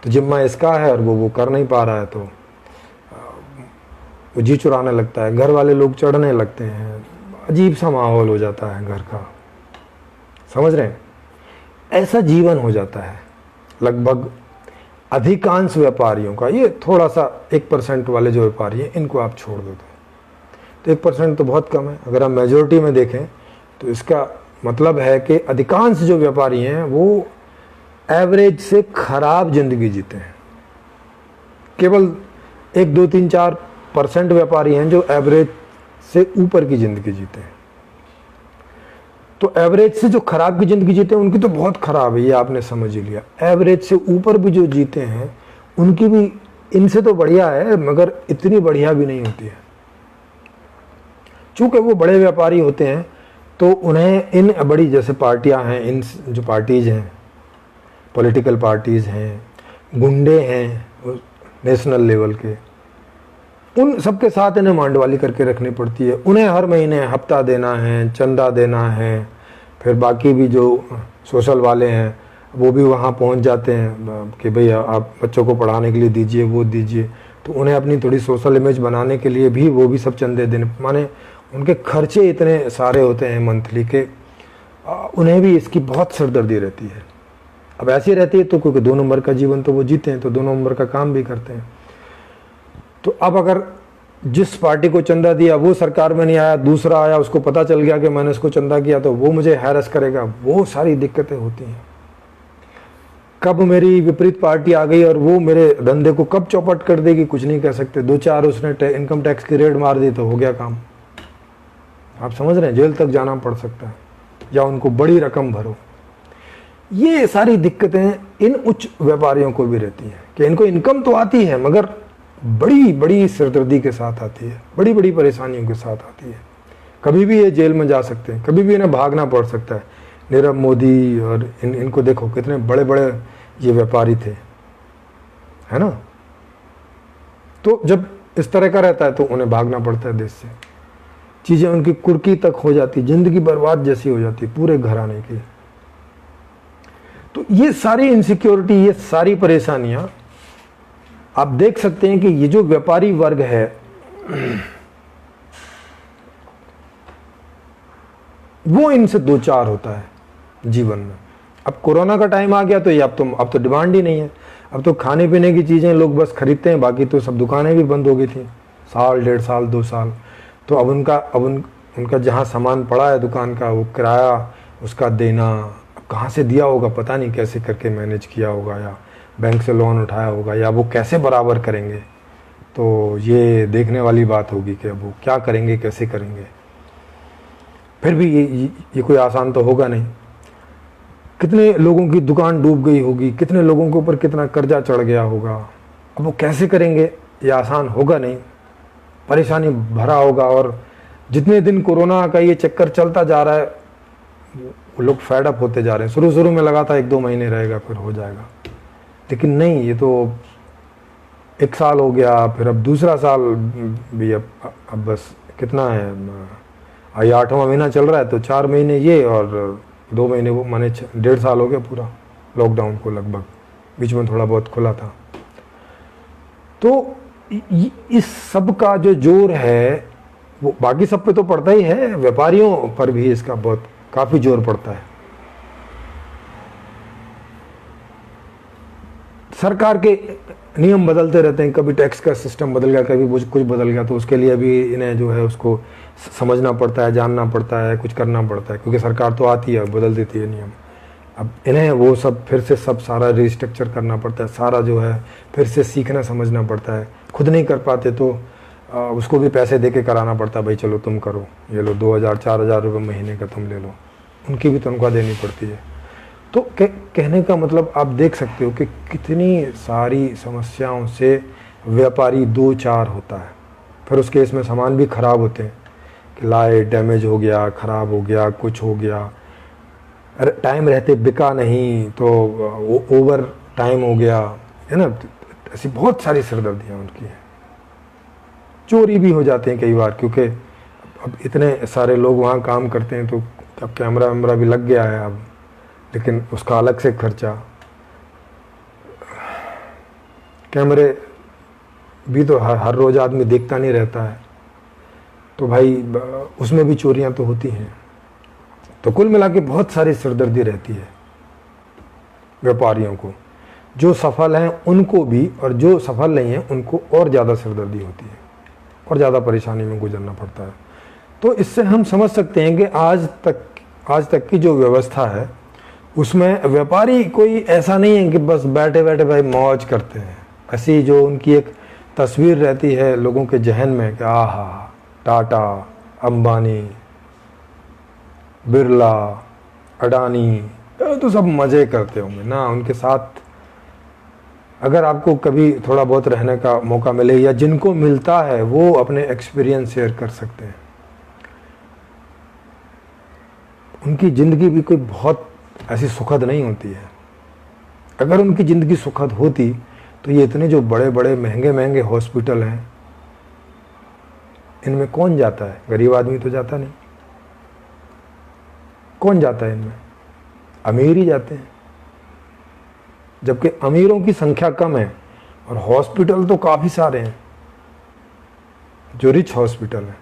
S1: तो जिम्मा इसका है और वो कर नहीं पा रहा है, तो वो जी चुराने लगता है। घर वाले लोग चढ़ने लगते हैं, अजीब सा माहौल हो जाता है घर का, समझ रहे हैं? ऐसा जीवन हो जाता है लगभग अधिकांश व्यापारियों का। ये थोड़ा सा 1% वाले जो व्यापारी हैं, इनको आप छोड़ दो तो 1% तो बहुत कम है। अगर हम मेजोरिटी में देखें तो इसका मतलब है कि अधिकांश जो व्यापारी हैं वो एवरेज से खराब जिंदगी जीते हैं। केवल 1, 2, 3, 4% व्यापारी हैं जो एवरेज से ऊपर की जिंदगी जीते हैं। तो एवरेज से जो खराब की जिंदगी जीते हैं उनकी तो बहुत खराब है, ये आपने समझ ही लिया। एवरेज से ऊपर भी जो जीते हैं उनकी भी इनसे तो बढ़िया है, मगर इतनी बढ़िया भी नहीं होती है। चूंकि वो बड़े व्यापारी होते हैं तो उन्हें इन बड़ी जैसे पार्टियां हैं, इन जो पार्टीज हैं, पॉलिटिकल पार्टीज हैं, गुंडे हैं नेशनल लेवल के, उन सबके साथ इन्हें मांडवाली करके रखनी पड़ती है। उन्हें हर महीने हफ्ता देना है, चंदा देना है। फिर बाकी भी जो सोशल वाले हैं वो भी वहाँ पहुँच जाते हैं कि भाई आप बच्चों को पढ़ाने के लिए दीजिए, वो दीजिए। तो उन्हें अपनी थोड़ी सोशल इमेज बनाने के लिए भी वो भी सब चंदे देने, माने उनके खर्चे इतने सारे होते हैं मंथली के, उन्हें भी इसकी बहुत सरदर्दी रहती है। अब ऐसी रहती है तो क्योंकि 2 नंबर का जीवन तो वो जीते हैं, तो 2 नंबर का काम भी करते हैं। तो अब अगर जिस पार्टी को चंदा दिया वो सरकार में नहीं आया, दूसरा आया, उसको पता चल गया कि मैंने इसको चंदा किया तो वो मुझे हैरेस करेगा, वो सारी दिक्कतें होती हैं। कब मेरी विपरीत पार्टी आ गई और वो मेरे धंधे को कब चौपट कर देगी कुछ नहीं कह सकते। 2-4 उसने इनकम टैक्स की रेड मार दी तो हो गया काम। आप समझ रहे हैं, जेल तक जाना पड़ सकता है या उनको बड़ी रकम भरो। ये सारी दिक्कतें इन उच्च व्यापारियों को भी रहती हैं कि इनको इनकम तो आती है मगर बड़ी बड़ी सिरदर्दी के साथ आती है, बड़ी बड़ी परेशानियों के साथ आती है। कभी भी ये जेल में जा सकते हैं, कभी भी इन्हें भागना पड़ सकता है। नीरव मोदी और इनको देखो कितने बड़े बड़े ये व्यापारी थे, है ना। तो जब इस तरह का रहता है तो उन्हें भागना पड़ता है देश से, चीज़ें उनकी कुर्की तक हो जाती, जिंदगी बर्बाद जैसी हो जाती पूरे घराने की। तो ये सारी इनसिक्योरिटी, ये सारी परेशानियां आप देख सकते हैं कि ये जो व्यापारी वर्ग है वो इनसे दो चार होता है जीवन में। अब कोरोना का टाइम आ गया तो ये अब तो डिमांड ही नहीं है। अब तो खाने पीने की चीज़ें लोग बस खरीदते हैं, बाकी तो सब दुकानें भी बंद हो गई थी साल, 1.5 साल, 2 साल। तो अब उनका जहाँ सामान पड़ा है दुकान का, वो किराया उसका देना, कहाँ से दिया होगा पता नहीं, कैसे करके मैनेज किया होगा, या बैंक से लोन उठाया होगा, या वो कैसे बराबर करेंगे। तो ये देखने वाली बात होगी कि अब वो क्या करेंगे, कैसे करेंगे। फिर भी ये कोई आसान तो होगा नहीं। कितने लोगों की दुकान डूब गई होगी, कितने लोगों के ऊपर कितना कर्जा चढ़ गया होगा। अब वो कैसे करेंगे, ये आसान होगा नहीं, परेशानी भरा होगा। और जितने दिन कोरोना का ये चक्कर चलता जा रहा है लोग फेड अप होते जा रहे हैं। शुरू में लगा था 1-2 महीने रहेगा फिर हो जाएगा, लेकिन नहीं, ये तो 1 साल हो गया, फिर अब दूसरा साल भी अब बस कितना है, ये 8वां महीना चल रहा है, तो 4 महीने ये और 2 महीने वो, माने 1.5 साल हो गया पूरा लॉकडाउन को लगभग, बीच में थोड़ा बहुत खुला था। तो इस सब का जो जोर है वो बाकी सब पे तो पड़ता ही है, व्यापारियों पर भी इसका बहुत काफी जोर पड़ता है। सरकार के नियम बदलते रहते हैं, कभी टैक्स का सिस्टम बदल गया, कभी कुछ बदल गया, तो उसके लिए भी इन्हें जो है उसको समझना पड़ता है, जानना पड़ता है, कुछ करना पड़ता है, क्योंकि सरकार तो आती है बदल देती है नियम। अब इन्हें वो सब फिर से सब सारा रिस्ट्रक्चर करना पड़ता है, सारा जो है फिर से सीखना समझना पड़ता है। खुद नहीं कर पाते तो उसको भी पैसे दे के कराना पड़ता है, भाई चलो तुम करो, ये लो 2,000-4,000 रुपये महीने का तुम ले लो, उनकी भी तनख्वाह देनी पड़ती है। तो कहने का मतलब आप देख सकते हो कि कितनी सारी समस्याओं से व्यापारी 2-4 होता है। फिर उस केस में सामान भी ख़राब होते हैं कि लाए डैमेज हो गया, ख़राब हो गया, कुछ हो गया, टाइम रहते बिका नहीं तो ओवर टाइम हो गया, है ना। ऐसी बहुत सारी सिरदर्दियाँ उनकी हैं। चोरी भी हो जाते हैं कई बार, क्योंकि अब इतने सारे लोग वहाँ काम करते हैं तो अब कैमरा वैमरा भी लग गया है अब, लेकिन उसका अलग से खर्चा। कैमरे भी तो हर रोज़ आदमी देखता नहीं रहता है, तो भाई उसमें भी चोरियां तो होती हैं। तो कुल मिला के बहुत सारी सिरदर्दी रहती है व्यापारियों को। जो सफल हैं उनको भी, और जो सफल नहीं हैं उनको और ज़्यादा सिरदर्दी होती है और ज़्यादा परेशानी में गुजरना पड़ता है। तो इससे हम समझ सकते हैं कि आज तक की जो व्यवस्था है उसमें व्यापारी कोई ऐसा नहीं है कि बस बैठे बैठे भाई मौज करते हैं। ऐसी जो उनकी एक तस्वीर रहती है लोगों के जहन में कि आहा, टाटा, अंबानी, बिरला, अडानी, तो सब मज़े करते होंगे ना। उनके साथ अगर आपको कभी थोड़ा बहुत रहने का मौका मिले, या जिनको मिलता है वो अपने एक्सपीरियंस शेयर कर सकते हैं। उनकी ज़िंदगी भी कोई बहुत ऐसी सुखद नहीं होती है। अगर उनकी ज़िंदगी सुखद होती तो ये इतने जो बड़े बड़े महंगे महंगे हॉस्पिटल हैं, इनमें कौन जाता है? गरीब आदमी तो जाता नहीं। कौन जाता है इनमें? अमीर ही जाते हैं, जबकि अमीरों की संख्या कम है और हॉस्पिटल तो काफ़ी सारे हैं जो रिच हॉस्पिटल हैं।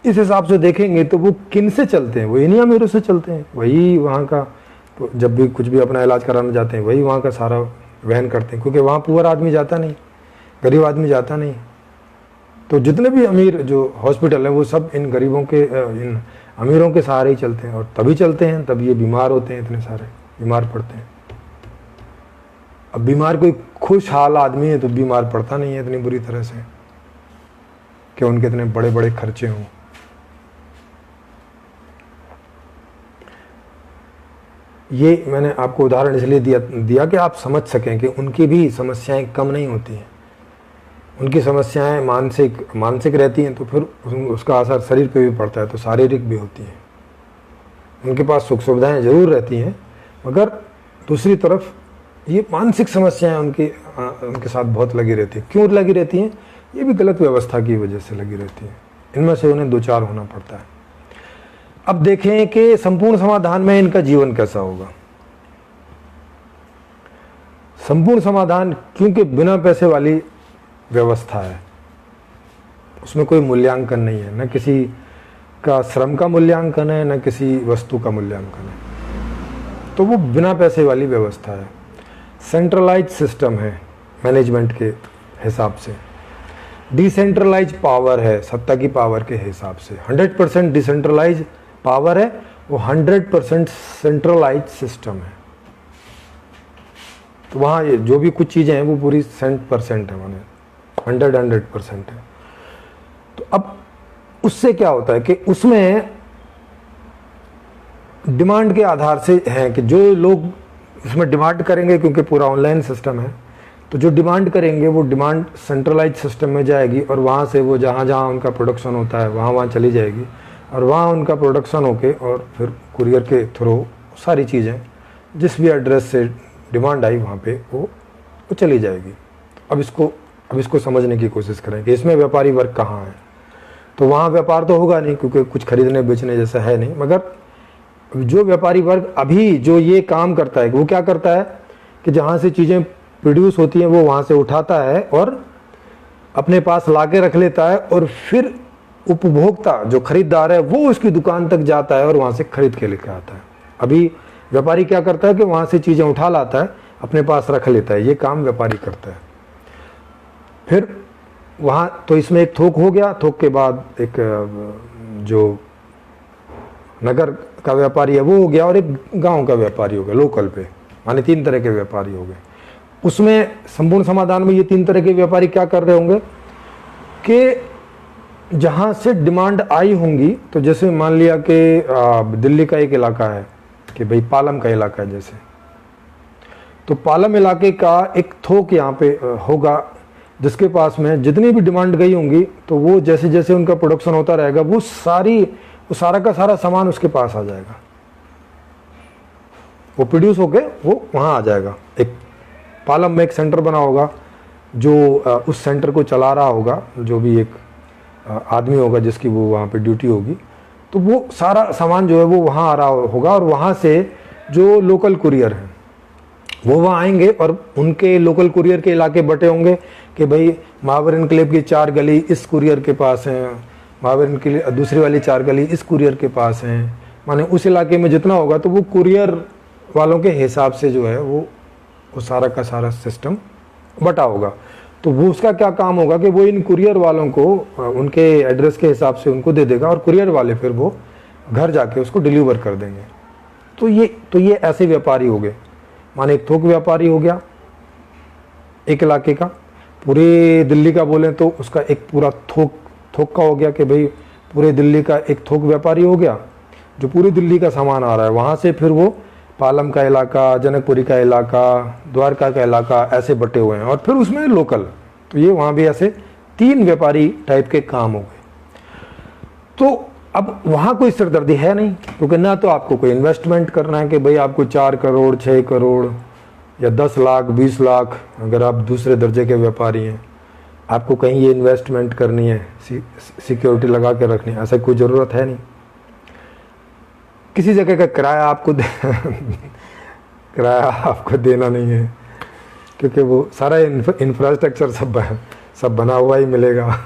S1: इस हिसाब से देखेंगे तो वो किन से चलते हैं? वो इन्हीं अमीरों से चलते हैं। वही वहाँ का, तो जब भी कुछ भी अपना इलाज कराना जाते हैं वही वहाँ का सारा वहन करते हैं, क्योंकि वहाँ पुअर आदमी जाता नहीं। गरीब आदमी जाता नहीं। तो जितने भी अमीर जो हॉस्पिटल हैं वो सब इन गरीबों के इन अमीरों के सहारे ही चलते हैं, और तभी चलते हैं तब ये बीमार होते हैं, इतने सारे बीमार पड़ते हैं। अब बीमार कोई खुशहाल आदमी है तो बीमार पड़ता नहीं है इतनी बुरी तरह से कि उनके इतने बड़े बड़े खर्चे हों। ये मैंने आपको उदाहरण इसलिए दिया कि आप समझ सकें कि उनकी भी समस्याएं कम नहीं होती हैं। उनकी समस्याएं मानसिक रहती हैं तो फिर उसका असर शरीर पे भी पड़ता है, तो शारीरिक भी होती हैं। उनके पास सुख सुविधाएं जरूर रहती हैं, मगर दूसरी तरफ ये मानसिक समस्याएं उनके साथ बहुत लगी रहती हैं। क्यों लगी रहती हैं? ये भी गलत व्यवस्था की वजह से लगी रहती हैं। इनमें से उन्हें दो चार होना पड़ता है। अब देखें कि संपूर्ण समाधान में इनका जीवन कैसा होगा। संपूर्ण समाधान क्योंकि बिना पैसे वाली व्यवस्था है, उसमें कोई मूल्यांकन नहीं है, न किसी का श्रम का मूल्यांकन है, न किसी वस्तु का मूल्यांकन है, तो वो बिना पैसे वाली व्यवस्था है। सेंट्रलाइज सिस्टम है मैनेजमेंट के हिसाब से, डिसेंट्रलाइज पावर है सत्ता की पावर के हिसाब से। 100% डिसेंट्रलाइज पावर है, वो 100% सेंट्रलाइज सिस्टम है। तो वहाँ ये जो भी कुछ चीज़ें हैं वो पूरी 100% है, माने 100% है। तो अब उससे क्या होता है कि उसमें डिमांड के आधार से है कि जो लोग उसमें डिमांड करेंगे, क्योंकि पूरा ऑनलाइन सिस्टम है, तो जो डिमांड करेंगे वो डिमांड सेंट्रलाइज सिस्टम में जाएगी और वहाँ से वो जहाँ जहाँ उनका प्रोडक्शन होता है वहाँ चली जाएगी, और वहाँ उनका प्रोडक्शन होके और फिर कुरियर के थ्रू सारी चीज़ें जिस भी एड्रेस से डिमांड आई वहाँ पे वो चली जाएगी। अब इसको समझने की कोशिश करें कि इसमें व्यापारी वर्ग कहाँ है। तो वहाँ व्यापार तो होगा नहीं, क्योंकि कुछ खरीदने बेचने जैसा है नहीं, मगर जो व्यापारी वर्ग अभी जो ये काम करता है वो क्या करता है कि जहाँ से चीज़ें प्रोड्यूस होती हैं वो वहाँ से उठाता है और अपने पास ला के रख लेता है, और फिर उपभोक्ता जो खरीदार है वो उसकी दुकान तक जाता है और वहाँ से खरीद के लेकर आता है। अभी व्यापारी क्या करता है कि वहाँ से चीज़ें उठा लाता है, अपने पास रख लेता है, ये काम व्यापारी करता है। फिर वहाँ तो इसमें एक थोक हो गया, थोक के बाद एक जो नगर का व्यापारी है वो हो गया, और एक गांव का व्यापारी हो गया लोकल पे, माने 3 तरह के व्यापारी हो गए। उसमें संपूर्ण समाधान में ये 3 तरह के व्यापारी क्या कर रहे होंगे कि जहाँ से डिमांड आई होंगी, तो जैसे मान लिया कि दिल्ली का एक इलाका है कि भाई पालम का इलाका है जैसे, तो पालम इलाके का एक थोक यहाँ पे होगा जिसके पास में जितनी भी डिमांड गई होंगी, तो वो जैसे जैसे उनका प्रोडक्शन होता रहेगा वो सारा का सारा सामान उसके पास आ जाएगा, वो प्रोड्यूस होके वो वहाँ आ जाएगा। एक पालम में एक सेंटर बना होगा जो उस सेंटर को चला रहा होगा, जो भी एक आदमी होगा जिसकी वो वहाँ पे ड्यूटी होगी, तो वो सारा सामान जो है वो वहाँ आ रहा होगा, और वहाँ से जो लोकल कुरियर हैं वो वहाँ आएंगे और उनके लोकल कुरियर के इलाके बटे होंगे कि भाई महावर इनक्लेव की 4 गली इस कुरियर के पास हैं, महावर इनक्लेव दूसरी वाली 4 गली इस कुरियर के पास हैं, माने उस इलाके में जितना होगा तो वो कुरियर वालों के हिसाब से जो है वो सारा का सारा सिस्टम बटा होगा। तो वो उसका क्या काम होगा कि वो इन कुरियर वालों को उनके एड्रेस के हिसाब से उनको दे देगा, और कुरियर वाले फिर वो घर जाके उसको डिलीवर कर देंगे। तो ये ऐसे व्यापारी हो गए, माने एक थोक व्यापारी हो गया एक इलाके का, पूरे दिल्ली का बोलें तो उसका एक पूरा थोक का हो गया कि भाई पूरे दिल्ली का एक थोक व्यापारी हो गया जो पूरी दिल्ली का सामान आ रहा है। वहाँ से फिर वो पालम का इलाका, जनकपुरी का इलाका, द्वारका का इलाका ऐसे बटे हुए हैं, और फिर उसमें लोकल, तो ये वहाँ भी ऐसे 3 व्यापारी टाइप के काम हो गए। तो अब वहाँ कोई सिरदर्दी है नहीं, क्योंकि ना तो आपको कोई इन्वेस्टमेंट करना है कि भाई आपको 4 करोड़ 6 करोड़ या 10 लाख 20 लाख, अगर आप दूसरे दर्जे के व्यापारी हैं आपको कहीं ये इन्वेस्टमेंट करनी है, सिक्योरिटी लगा के रखनी है, ऐसा कोई ज़रूरत है नहीं। किसी जगह का किराया आपको देना नहीं है, क्योंकि वो सारा इंफ्रास्ट्रक्चर सब बना हुआ ही मिलेगा।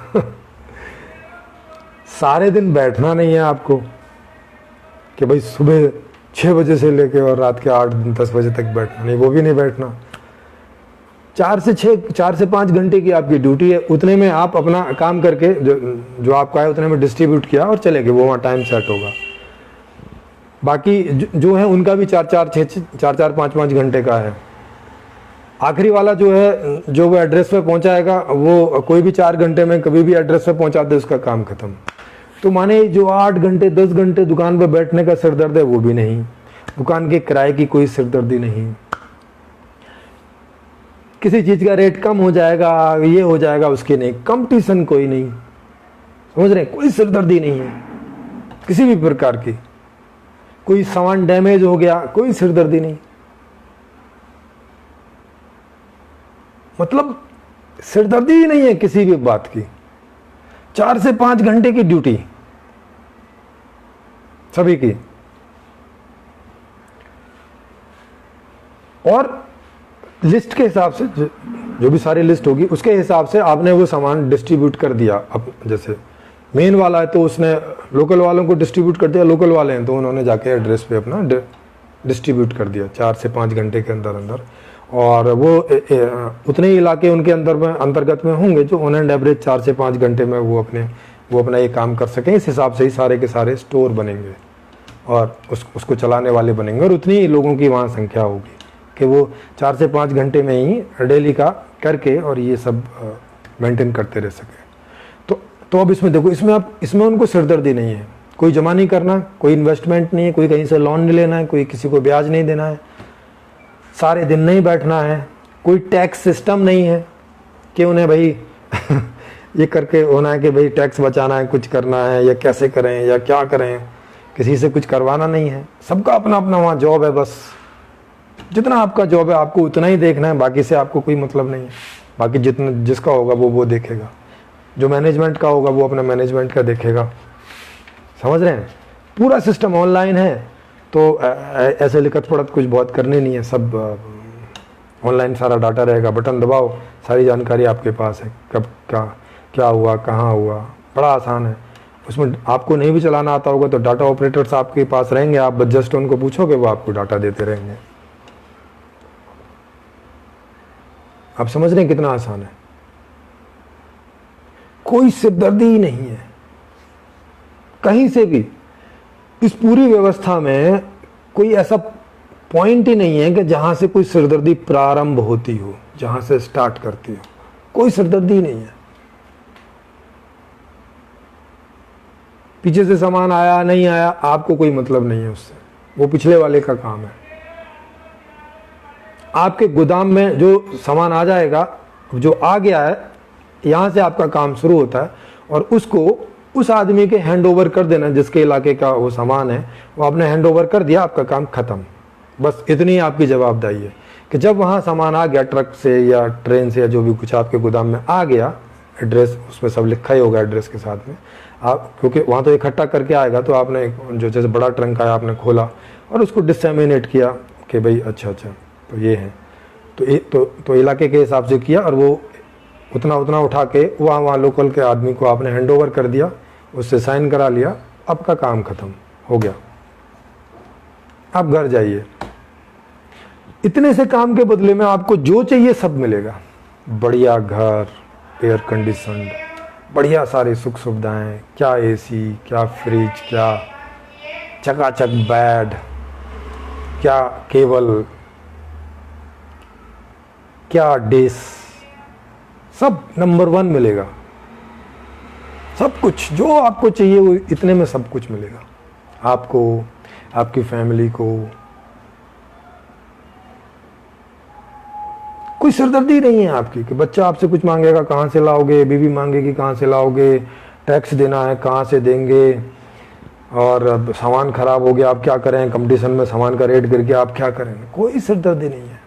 S1: सारे दिन बैठना नहीं है आपको कि भाई सुबह 6 बजे से लेके और रात के 8-10 बजे तक बैठना नहीं, वो भी नहीं बैठना। 4 से 5 घंटे की आपकी ड्यूटी है, उतने में आप अपना काम करके जो आपका है उतने में डिस्ट्रीब्यूट किया और चले गए, वो वहाँ टाइम सेट होगा। बाकी जो है उनका भी 4-5 घंटे का है। आखिरी वाला जो है, जो वो एड्रेस पे पहुंचाएगा, वो कोई भी 4 घंटे में कभी भी एड्रेस पे पहुंचा दे, उसका काम खत्म। तो माने जो 8 घंटे 10 घंटे दुकान पे बैठने का सिरदर्द है वो भी नहीं, दुकान के किराए की कोई सिरदर्दी नहीं, किसी चीज का रेट कम हो जाएगा, ये हो जाएगा, उसकी नहीं, कंपटीशन कोई नहीं, समझ रहे हैं, कोई सिरदर्दी नहीं है किसी भी प्रकार की। कोई सामान डैमेज हो गया, कोई सिरदर्दी नहीं, मतलब सिरदर्दी ही नहीं है किसी भी बात की। 4 से 5 घंटे की ड्यूटी सभी की, और लिस्ट के हिसाब से जो भी सारी लिस्ट होगी उसके हिसाब से आपने वो सामान डिस्ट्रीब्यूट कर दिया। अब जैसे मेन वाला है तो उसने लोकल वालों को डिस्ट्रीब्यूट कर दिया, लोकल वाले हैं तो उन्होंने जाके एड्रेस पे अपना डिस्ट्रीब्यूट कर दिया 4 से 5 घंटे के अंदर अंदर। और वो उतने ही इलाके उनके अंतर्गत में होंगे जो ऑन एंड एवरेज 4 से 5 घंटे में वो अपना ये काम कर सकें। इस हिसाब से ही सारे के सारे स्टोर बनेंगे और उसको चलाने वाले बनेंगे, और उतनी ही लोगों की वहाँ संख्या होगी कि वो 4 से 5 घंटे में ही डेली का करके और ये सब मेंटेन करते रह सके। तो अब इसमें देखो, इसमें उनको सिरदर्दी नहीं है, कोई जमा नहीं करना, कोई इन्वेस्टमेंट नहीं है, कोई कहीं से लोन नहीं लेना है, कोई किसी को ब्याज नहीं देना है, सारे दिन नहीं बैठना है, कोई टैक्स सिस्टम नहीं है कि उन्हें भाई ये करके होना है कि भाई टैक्स बचाना है, कुछ करना है, या कैसे करें या क्या करें, किसी से कुछ करवाना नहीं है। सबका अपना अपना वहाँ जॉब है, बस जितना आपका जॉब है आपको उतना ही देखना है, बाकी से आपको कोई मतलब नहीं है। बाकी जितना जिसका होगा वो देखेगा, जो मैनेजमेंट का होगा वो अपना मैनेजमेंट का देखेगा, समझ रहे हैं। पूरा सिस्टम ऑनलाइन है, तो ऐसे लिखत पढ़त कुछ बहुत करने नहीं है, सब ऑनलाइन सारा डाटा रहेगा, बटन दबाओ सारी जानकारी आपके पास है, कब क्या हुआ, कहाँ हुआ, बड़ा आसान है। उसमें आपको नहीं भी चलाना आता होगा तो डाटा ऑपरेटर्स आपके पास रहेंगे, आप जस्ट उनको पूछोगे वो आपको डाटा देते रहेंगे। आप समझ रहे हैं कितना आसान है, कोई सिरदर्दी ही नहीं है कहीं से भी। इस पूरी व्यवस्था में कोई ऐसा पॉइंट ही नहीं है कि जहां से कोई सिरदर्दी प्रारंभ होती हो, जहां से स्टार्ट करती हो, कोई सिरदर्दी ही नहीं है। पीछे से सामान आया नहीं आया आपको कोई मतलब नहीं है उससे, वो पिछले वाले का काम है। आपके गोदाम में जो सामान आ जाएगा, जो आ गया है, यहां से आपका काम शुरू होता है, और उसको उस आदमी के हैंड ओवर कर देना जिसके इलाके का वो सामान है, वो आपने हैंड ओवर कर दिया, आपका काम खत्म। बस इतनी आपकी जवाबदारी है कि जब वहाँ सामान आ गया ट्रक से या ट्रेन से या जो भी कुछ आपके गोदाम में आ गया, एड्रेस उसमें सब लिखा ही होगा एड्रेस के साथ में, आप क्योंकि वहाँ तो इकट्ठा करके आएगा, तो आपने जो जैसे बड़ा ट्रंक आया आपने खोला और उसको डिसमिनेट किया कि भाई अच्छा तो ये है, तो इलाके के हिसाब से किया, और वो उतना उठा के वहाँ लोकल के आदमी को आपने हैंड ओवर कर दिया, उससे साइन करा लिया, आपका काम खत्म हो गया, आप घर जाइए। इतने से काम के बदले में आपको जो चाहिए सब मिलेगा, बढ़िया घर, एयर कंडीशनड, बढ़िया सारी सुख सुविधाएं, क्या एसी, क्या फ्रिज, क्या चकाचक बेड, क्या केबल, क्या डिश, सब नंबर 1 मिलेगा। सब कुछ जो आपको चाहिए वो इतने में सब कुछ मिलेगा आपको, आपकी फैमिली को। कोई सिरदर्दी नहीं है आपकी कि बच्चा आपसे कुछ मांगेगा कहाँ से लाओगे, बीवी मांगेगी कहाँ से लाओगे, टैक्स देना है कहाँ से देंगे, और सामान खराब हो गया आप क्या करें, कंपटीशन में सामान का रेट गिर गया आप क्या करें। कोई सिरदर्दी नहीं है।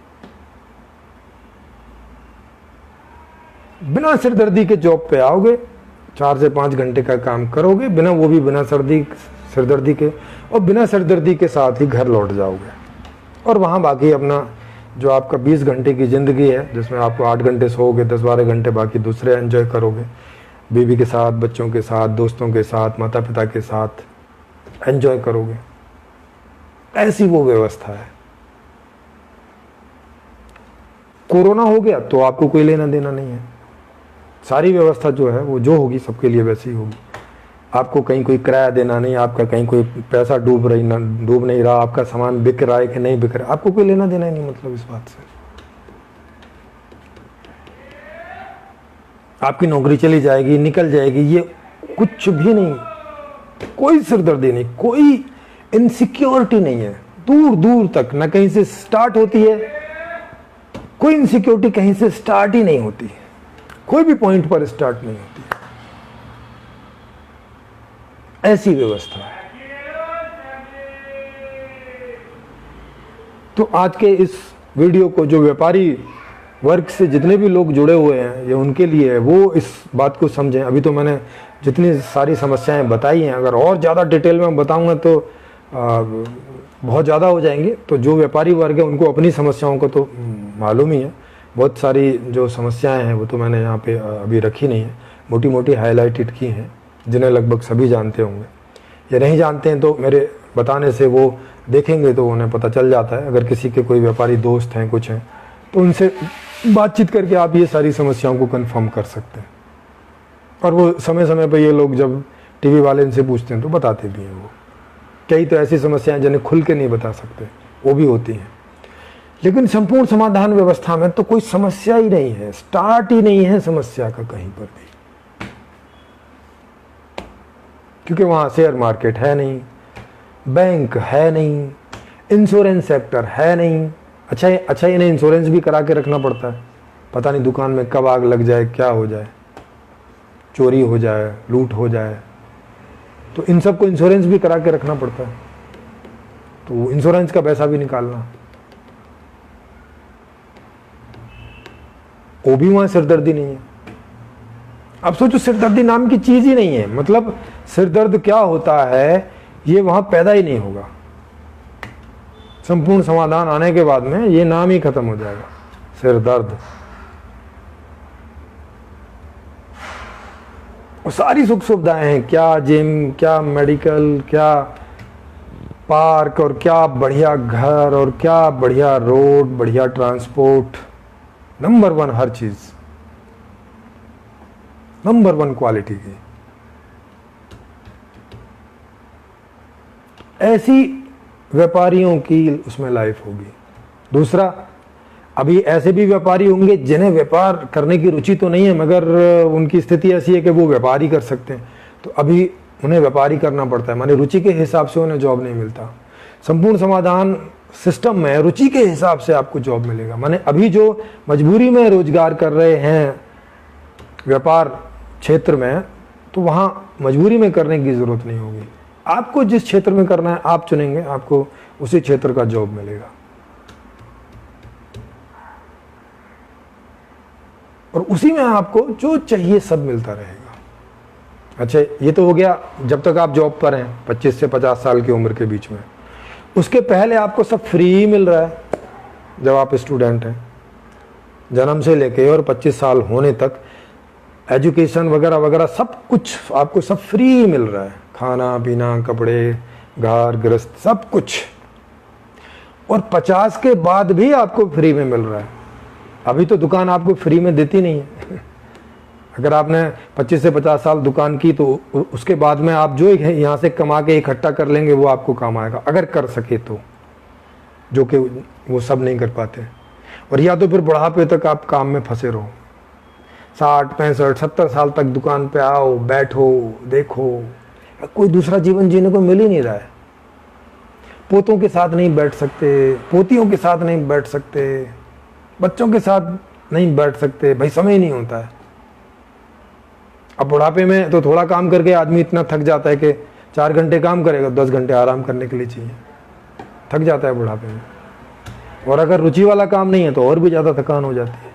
S1: बिना सिरदर्दी के जॉब पे आओगे, 4 से 5 घंटे का काम करोगे, बिना सिरदर्दी के, और बिना सिरदर्दी के साथ ही घर लौट जाओगे। और वहाँ बाकी अपना जो आपका 20 घंटे की ज़िंदगी है, जिसमें आपको 8 घंटे सोओगे, 10-12 घंटे बाकी दूसरे एंजॉय करोगे, बीवी के साथ, बच्चों के साथ, दोस्तों के साथ, माता पिता के साथ एंजॉय करोगे। ऐसी वो व्यवस्था है। कोरोना हो गया तो आपको कोई लेना देना नहीं है। सारी व्यवस्था जो है वो जो होगी सबके लिए वैसी ही होगी। आपको कहीं कोई किराया देना नहीं, आपका कहीं कोई पैसा डूब नहीं रहा, आपका सामान बिक रहा है कि नहीं बिक रहा, आपको कोई लेना देना ही नहीं मतलब इस बात से। आपकी नौकरी चली जाएगी, निकल जाएगी, ये कुछ भी नहीं, कोई सिरदर्दी नहीं, कोई इनसिक्योरिटी नहीं है दूर दूर तक, ना कहीं से स्टार्ट होती है, कोई इनसिक्योरिटी कहीं से स्टार्ट ही नहीं होती, कोई भी पॉइंट पर स्टार्ट नहीं होती, ऐसी व्यवस्था है। तो आज के इस वीडियो को जो व्यापारी वर्ग से जितने भी लोग जुड़े हुए हैं ये उनके लिए है, वो इस बात को समझें। अभी तो मैंने जितनी सारी समस्याएं बताई हैं, अगर और ज़्यादा डिटेल में बताऊंगा तो बहुत ज़्यादा हो जाएंगे। तो जो व्यापारी वर्ग है उनको अपनी समस्याओं को तो मालूम ही है, बहुत सारी जो समस्याएं हैं वो तो मैंने यहाँ पे अभी रखी नहीं है, मोटी मोटी हाईलाइटेड की हैं, जिन्हें लगभग सभी जानते होंगे। या नहीं जानते हैं तो मेरे बताने से वो देखेंगे तो उन्हें पता चल जाता है। अगर किसी के कोई व्यापारी दोस्त हैं, कुछ हैं, तो उनसे बातचीत करके आप ये सारी समस्याओं को कंफर्म कर सकते हैं। और वो समय समय पर ये लोग जब टीवी वाले इनसे पूछते हैं तो बताते भी हैं। वो कई तो ऐसी समस्याएं जिन्हें खुल के नहीं बता सकते, वो भी होती हैं। लेकिन संपूर्ण समाधान व्यवस्था में तो कोई समस्या ही नहीं है, स्टार्ट ही नहीं है समस्या का कहीं पर भी, क्योंकि वहां शेयर मार्केट है नहीं, बैंक है नहीं, इंश्योरेंस सेक्टर है नहीं। अच्छा इन्हें इंश्योरेंस भी करा के रखना पड़ता है, पता नहीं दुकान में कब आग लग जाए, क्या हो जाए, चोरी हो जाए, लूट हो जाए, तो इन सबको इंश्योरेंस भी करा के रखना पड़ता है। तो इंश्योरेंस का पैसा भी निकालना, वो भी वहां सिरदर्दी नहीं है। अब सोचो, सिरदर्दी नाम की चीज ही नहीं है, मतलब सिरदर्द क्या होता है ये वहां पैदा ही नहीं होगा। संपूर्ण समाधान आने के बाद में ये नाम ही खत्म हो जाएगा, सिरदर्द। और सारी सुख सुविधाएं हैं, क्या जिम, क्या मेडिकल, क्या पार्क, और क्या बढ़िया घर, और क्या बढ़िया रोड, बढ़िया ट्रांसपोर्ट, नंबर 1 हर चीज, नंबर 1 क्वालिटी की। ऐसी व्यापारियों की उसमें लाइफ होगी। दूसरा, अभी ऐसे भी व्यापारी होंगे जिन्हें व्यापार करने की रुचि तो नहीं है, मगर उनकी स्थिति ऐसी है कि वो व्यापार ही कर सकते हैं, तो अभी उन्हें व्यापार ही करना पड़ता है, माने रुचि के हिसाब से उन्हें जॉब नहीं मिलता। संपूर्ण समाधान सिस्टम में रुचि के हिसाब से आपको जॉब मिलेगा। माने अभी जो मजबूरी में रोजगार कर रहे हैं व्यापार क्षेत्र में, तो वहां मजबूरी में करने की जरूरत नहीं होगी। आपको जिस क्षेत्र में करना है आप चुनेंगे, आपको उसी क्षेत्र का जॉब मिलेगा। और उसी में आपको जो चाहिए सब मिलता रहेगा। अच्छा, ये तो हो गया जब तक आप जॉब पर हैं, 25 से 50 साल की उम्र के बीच में। उसके पहले आपको सब फ्री मिल रहा है। जब आप स्टूडेंट हैं, जन्म से लेके और 25 साल होने तक एजुकेशन वगैरह वगैरह सब कुछ आपको सब फ्री मिल रहा है, खाना पीना, कपड़े, घर गृहस्थ, सब कुछ। और 50 के बाद भी आपको फ्री में मिल रहा है। अभी तो दुकान आपको फ्री में देती नहीं है। अगर आपने 25 से 50 साल दुकान की तो उसके बाद में आप जो यहाँ से कमा के इकट्ठा कर लेंगे वो आपको काम आएगा, अगर कर सके तो, जो कि वो सब नहीं कर पाते। और या तो फिर बुढ़ापे तक आप काम में फंसे रहो, 60, 65, 70 साल तक दुकान पे आओ, बैठो, देखो, कोई दूसरा जीवन जीने को मिल ही नहीं रहा है। पोतों के साथ नहीं बैठ सकते, पोतियों के साथ नहीं बैठ सकते, बच्चों के साथ नहीं बैठ सकते, भाई समय नहीं होता है। अब बुढ़ापे में तो थोड़ा काम करके आदमी इतना थक जाता है कि 4 घंटे काम करेगा, 10 घंटे आराम करने के लिए चाहिए, थक जाता है बुढ़ापे में। और अगर रुचि वाला काम नहीं है तो और भी ज्यादा थकान हो जाती है।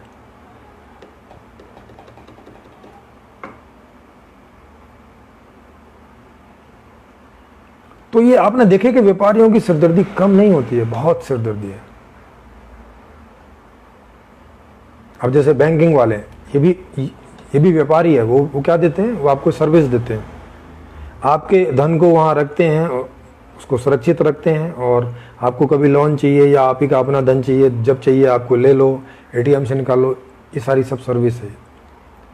S1: तो ये आपने देखे कि व्यापारियों की सिरदर्दी कम नहीं होती है, बहुत सिरदर्दी है। अब जैसे बैंकिंग वाले, ये भी व्यापारी है। वो क्या देते हैं, वो आपको सर्विस देते हैं, आपके धन को वहाँ रखते हैं, उसको सुरक्षित रखते हैं, और आपको कभी लोन चाहिए या आप ही का अपना धन चाहिए, जब चाहिए आपको ले लो, एटीएम से निकालो, ये सारी सब सर्विस है।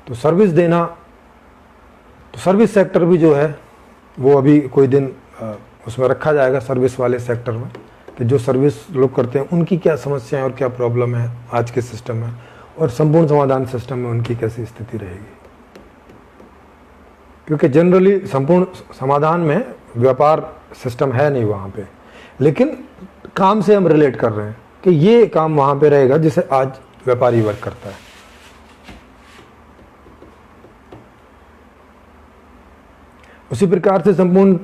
S1: तो सर्विस देना, तो सर्विस सेक्टर भी जो है वो अभी कोई दिन उसमें रखा जाएगा, सर्विस वाले सेक्टर में, कि जो सर्विस लोग करते हैं उनकी क्या समस्याएं और क्या प्रॉब्लम है आज के सिस्टम में, और संपूर्ण समाधान सिस्टम में उनकी कैसी स्थिति रहेगी। क्योंकि जनरली संपूर्ण समाधान में व्यापार सिस्टम है नहीं वहाँ पे, लेकिन काम से हम रिलेट कर रहे हैं कि ये काम वहाँ पे रहेगा जिसे आज व्यापारी वर्क करता है। उसी प्रकार से संपूर्ण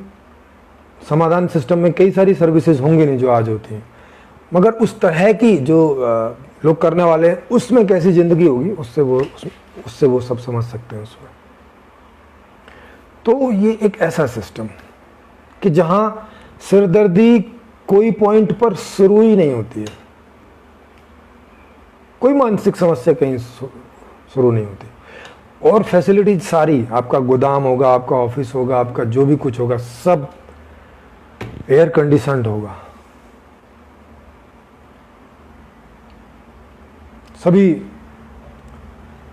S1: समाधान सिस्टम में कई सारी सर्विसेज होंगी नहीं जो आज होती हैं, मगर उस तरह की जो लोग करने वाले हैं उसमें कैसी ज़िंदगी होगी उससे वो सब समझ सकते हैं उसमें। तो ये एक ऐसा सिस्टम कि जहाँ सिरदर्दी कोई पॉइंट पर शुरू ही नहीं होती है, कोई मानसिक समस्या कहीं शुरू नहीं होती, और फैसिलिटीज सारी, आपका गोदाम होगा, आपका ऑफिस होगा, आपका जो भी कुछ होगा सब एयर कंडीशनड होगा, सभी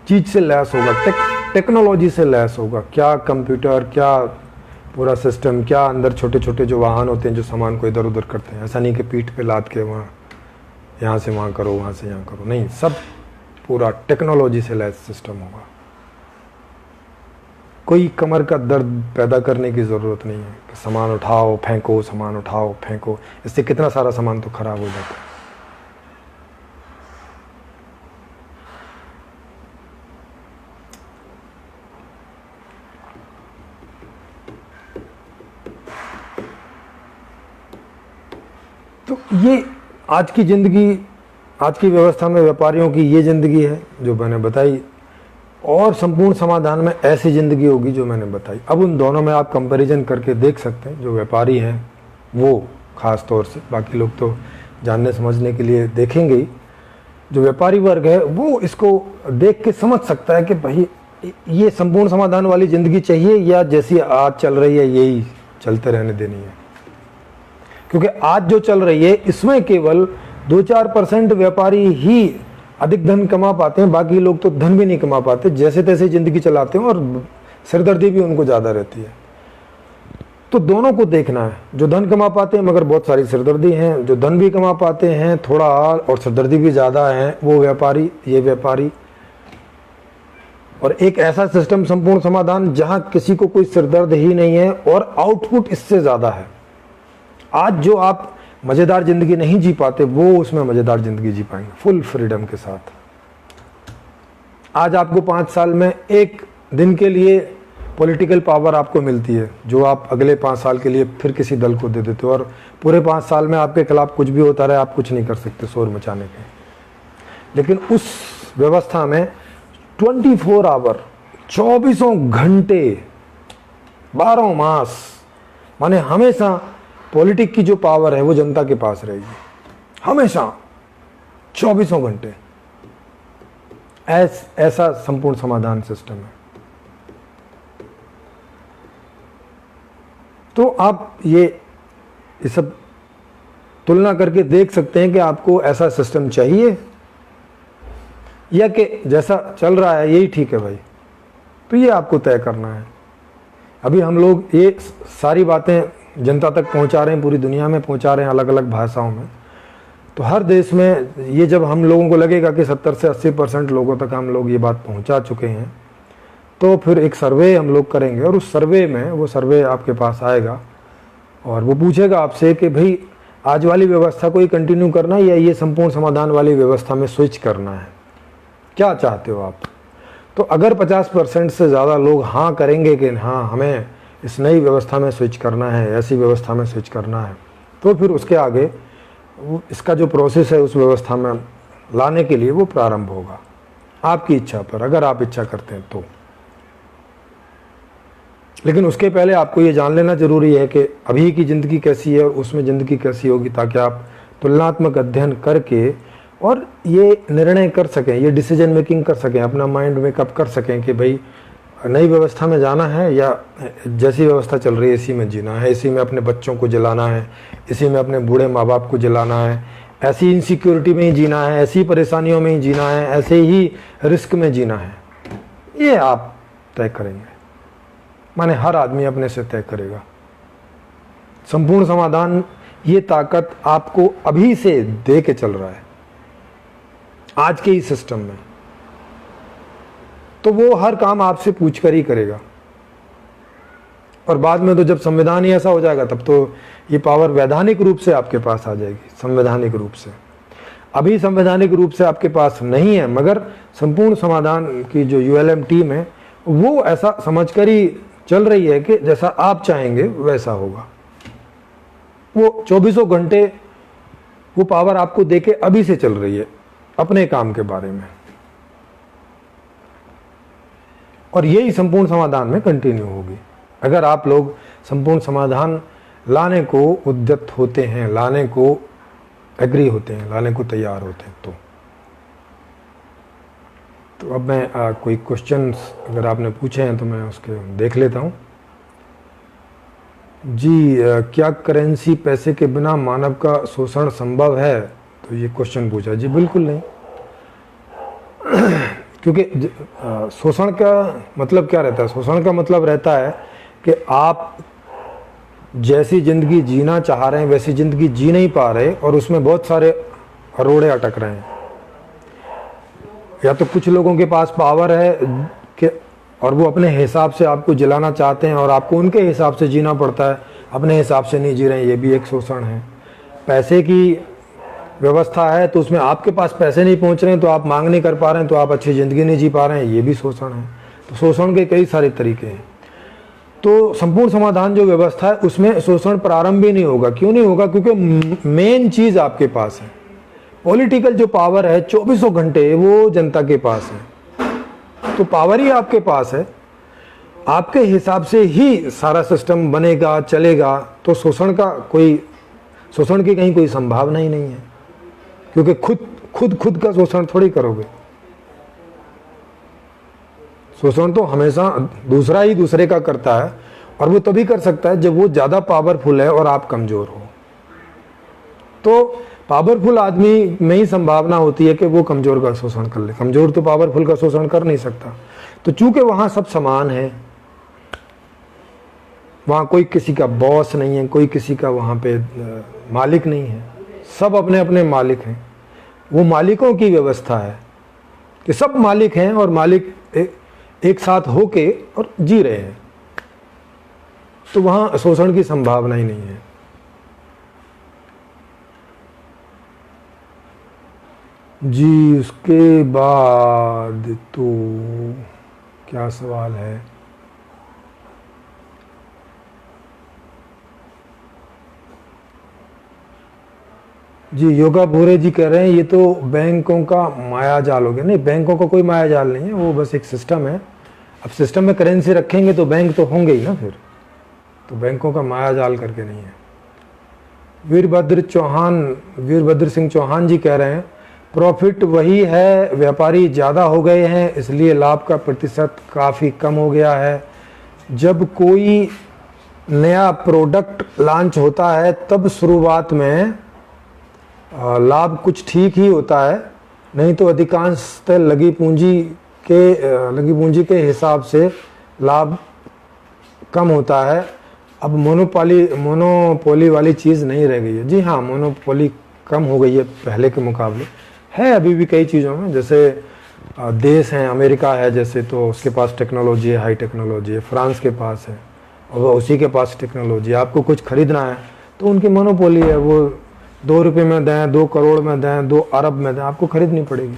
S1: चीज से लैस होगा, टेक्नोलॉजी से लैस होगा। क्या कंप्यूटर, क्या पूरा सिस्टम, क्या अंदर छोटे छोटे जो वाहन होते हैं जो सामान को इधर उधर करते हैं। ऐसा नहीं कि पीठ पे लाद के वहाँ यहाँ से वहाँ करो, वहाँ से यहाँ करो, नहीं, सब पूरा टेक्नोलॉजी से लैस सिस्टम होगा। कोई कमर का दर्द पैदा करने की ज़रूरत नहीं है कि सामान उठाओ फेंको, सामान उठाओ फेंको, इससे कितना सारा सामान तो खराब हो जाता है। तो ये आज की ज़िंदगी, आज की व्यवस्था में व्यापारियों की ये ज़िंदगी है जो मैंने बताई, और संपूर्ण समाधान में ऐसी ज़िंदगी होगी जो मैंने बताई। अब उन दोनों में आप कंपैरिजन करके देख सकते हैं। जो व्यापारी हैं वो ख़ास तौर से, बाकी लोग तो जानने समझने के लिए देखेंगे ही, जो व्यापारी वर्ग है वो इसको देख के समझ सकता है कि भाई ये संपूर्ण समाधान वाली ज़िंदगी चाहिए या जैसी आज चल रही है यही चलते रहने देनी है। क्योंकि आज जो चल रही है इसमें केवल 2-4% व्यापारी ही अधिक धन कमा पाते हैं, बाकी लोग तो धन भी नहीं कमा पाते, जैसे तैसे ज़िंदगी चलाते हैं और सिरदर्दी भी उनको ज़्यादा रहती है। तो दोनों को देखना है, जो धन कमा पाते हैं मगर बहुत सारी सिरदर्दी हैं, जो धन भी कमा पाते हैं थोड़ा और सिरदर्दी भी ज़्यादा है, वो व्यापारी, ये व्यापारी। और एक ऐसा सिस्टम संपूर्ण समाधान जहाँ किसी को कोई सिरदर्द ही नहीं है और आउटपुट इससे ज़्यादा है। आज जो आप मज़ेदार ज़िंदगी नहीं जी पाते वो उसमें मज़ेदार ज़िंदगी जी पाएंगे फुल फ्रीडम के साथ। आज आपको 5 साल में एक दिन के लिए पॉलिटिकल पावर आपको मिलती है जो आप अगले 5 साल के लिए फिर किसी दल को दे देते हो, और पूरे 5 साल में आपके खिलाफ कुछ भी होता रहे आप कुछ नहीं कर सकते शोर मचाने के। लेकिन उस व्यवस्था में 24 आवर, 24 घंटे, 12 मास, माने हमेशा पॉलिटिक की जो पावर है वो जनता के पास रहेगी, हमेशा 24 घंटे। ऐसा संपूर्ण समाधान सिस्टम है। तो आप ये सब तुलना करके देख सकते हैं कि आपको ऐसा सिस्टम चाहिए या कि जैसा चल रहा है यही ठीक है भाई। तो ये आपको तय करना है। अभी हम लोग ये सारी बातें जनता तक पहुंचा रहे हैं, पूरी दुनिया में पहुंचा रहे हैं अलग अलग भाषाओं में। तो हर देश में ये जब हम लोगों को लगेगा कि 70 से 80% लोगों तक हम लोग ये बात पहुंचा चुके हैं, तो फिर एक सर्वे हम लोग करेंगे, और उस सर्वे में वो सर्वे आपके पास आएगा और वो पूछेगा आपसे कि भाई आज वाली व्यवस्था को ही कंटिन्यू करना है या ये संपूर्ण समाधान वाली व्यवस्था में स्विच करना है, क्या चाहते हो आप। तो अगर 50% से ज़्यादा लोग हाँ करेंगे कि हाँ हमें इस नई व्यवस्था में स्विच करना है, ऐसी व्यवस्था में स्विच करना है, तो फिर उसके आगे इसका जो प्रोसेस है उस व्यवस्था में लाने के लिए वो प्रारंभ होगा आपकी इच्छा पर, अगर आप इच्छा करते हैं तो। लेकिन उसके पहले आपको ये जान लेना जरूरी है कि अभी की ज़िंदगी कैसी है और उसमें ज़िंदगी कैसी होगी, ताकि आप तुलनात्मक अध्ययन करके और ये निर्णय कर सकें, ये डिसीजन मेकिंग कर सकें, अपना माइंड मेकअप कर सकें कि भाई नई व्यवस्था में जाना है या जैसी व्यवस्था चल रही है इसी में जीना है, इसी में अपने बच्चों को जलाना है, इसी में अपने बूढ़े माँ बाप को जलाना है, ऐसी इनसिक्योरिटी में ही जीना है, ऐसी परेशानियों में ही जीना है, ऐसे ही रिस्क में जीना है, ये आप तय करेंगे। माने हर आदमी अपने से तय करेगा। संपूर्ण समाधान ये ताकत आपको अभी से दे के चल रहा है आज के ही सिस्टम में, तो वो हर काम आपसे पूछ कर ही करेगा। और बाद में तो जब संविधान ही ऐसा हो जाएगा तब तो ये पावर वैधानिक रूप से आपके पास आ जाएगी, संवैधानिक रूप से। अभी संवैधानिक रूप से आपके पास नहीं है, मगर संपूर्ण समाधान की जो यूएलएम टीम है वो ऐसा समझकर ही चल रही है कि जैसा आप चाहेंगे वैसा होगा। वो 24 घंटे वो पावर आपको देके अभी से चल रही है अपने काम के बारे में, और यही संपूर्ण समाधान में कंटिन्यू होगी। अगर आप लोग संपूर्ण समाधान लाने को उद्यत होते हैं, लाने को एग्री होते हैं, लाने को तैयार होते हैं, तो अब मैं कोई क्वेश्चंस अगर आपने पूछे हैं तो मैं उसके देख लेता हूं। जी, क्या करेंसी पैसे के बिना मानव का शोषण संभव है? तो ये क्वेश्चन पूछा। जी बिल्कुल नहीं, क्योंकि शोषण का मतलब क्या रहता है? शोषण का मतलब रहता है कि आप जैसी जिंदगी जीना चाह रहे हैं वैसी जिंदगी जी नहीं पा रहे और उसमें बहुत सारे रोड़े अटक रहे हैं। या तो कुछ लोगों के पास पावर है कि और वो अपने हिसाब से आपको जिलाना चाहते हैं और आपको उनके हिसाब से जीना पड़ता है, अपने हिसाब से नहीं जी रहे हैं, ये भी एक शोषण है। पैसे की व्यवस्था है तो उसमें आपके पास पैसे नहीं पहुंच रहे हैं तो आप मांग नहीं कर पा रहे हैं, तो आप अच्छी ज़िंदगी नहीं जी पा रहे हैं, ये भी शोषण है। तो शोषण के कई सारे तरीके हैं। तो संपूर्ण समाधान जो व्यवस्था है उसमें शोषण प्रारंभ ही नहीं होगा। क्यों नहीं होगा? क्योंकि मेन चीज़ आपके पास है। पॉलिटिकल जो पावर है 24 घंटे वो जनता के पास है, तो पावर ही आपके पास है। आपके हिसाब से ही सारा सिस्टम बनेगा, चलेगा, तो शोषण की कहीं कोई संभावना ही नहीं है, क्योंकि खुद का शोषण थोड़ी करोगे। शोषण तो हमेशा दूसरा ही दूसरे का करता है, और वो तभी कर सकता है जब वो ज़्यादा पावरफुल है और आप कमज़ोर हो। तो पावरफुल आदमी में ही संभावना होती है कि वो कमज़ोर का शोषण कर ले। कमज़ोर तो पावरफुल का शोषण कर नहीं सकता। तो चूंकि वहाँ सब समान है, वहाँ कोई किसी का बॉस नहीं है, कोई किसी का वहाँ पे मालिक नहीं है, सब अपने अपने मालिक हैं। वो मालिकों की व्यवस्था है कि सब मालिक हैं और मालिक एक साथ होके और जी रहे हैं, तो वहाँ शोषण की संभावना ही नहीं है। जी, उसके बाद तो क्या सवाल है? जी, योगा भूरे जी कह रहे हैं ये तो बैंकों का माया जाल हो गया। नहीं, बैंकों का कोई माया जाल नहीं है, वो बस एक सिस्टम है। अब सिस्टम में करेंसी रखेंगे तो बैंक तो होंगे ही ना, फिर तो बैंकों का माया जाल करके नहीं है। वीरभद्र सिंह चौहान जी कह रहे हैं प्रॉफिट वही है, व्यापारी ज़्यादा हो गए हैं इसलिए लाभ का प्रतिशत काफ़ी कम हो गया है। जब कोई नया प्रोडक्ट लॉन्च होता है तब शुरुआत में लाभ कुछ ठीक ही होता है, नहीं तो अधिकांशतः लगी पूंजी के हिसाब से लाभ कम होता है। अब मोनोपोली वाली चीज़ नहीं रह गई है। जी हाँ, मोनोपोली कम हो गई है पहले के मुकाबले। है अभी भी कई चीज़ों में, जैसे देश हैं, अमेरिका है जैसे, तो उसके पास टेक्नोलॉजी है, हाई टेक्नोलॉजी है। फ्रांस के पास है और वो उसी के पास टेक्नोलॉजी है। आपको कुछ खरीदना है तो उनकी मोनोपोली है, वो 2 रुपये में दें, 2 करोड़ में दें, 2 अरब में दें, आपको खरीदनी पड़ेगी।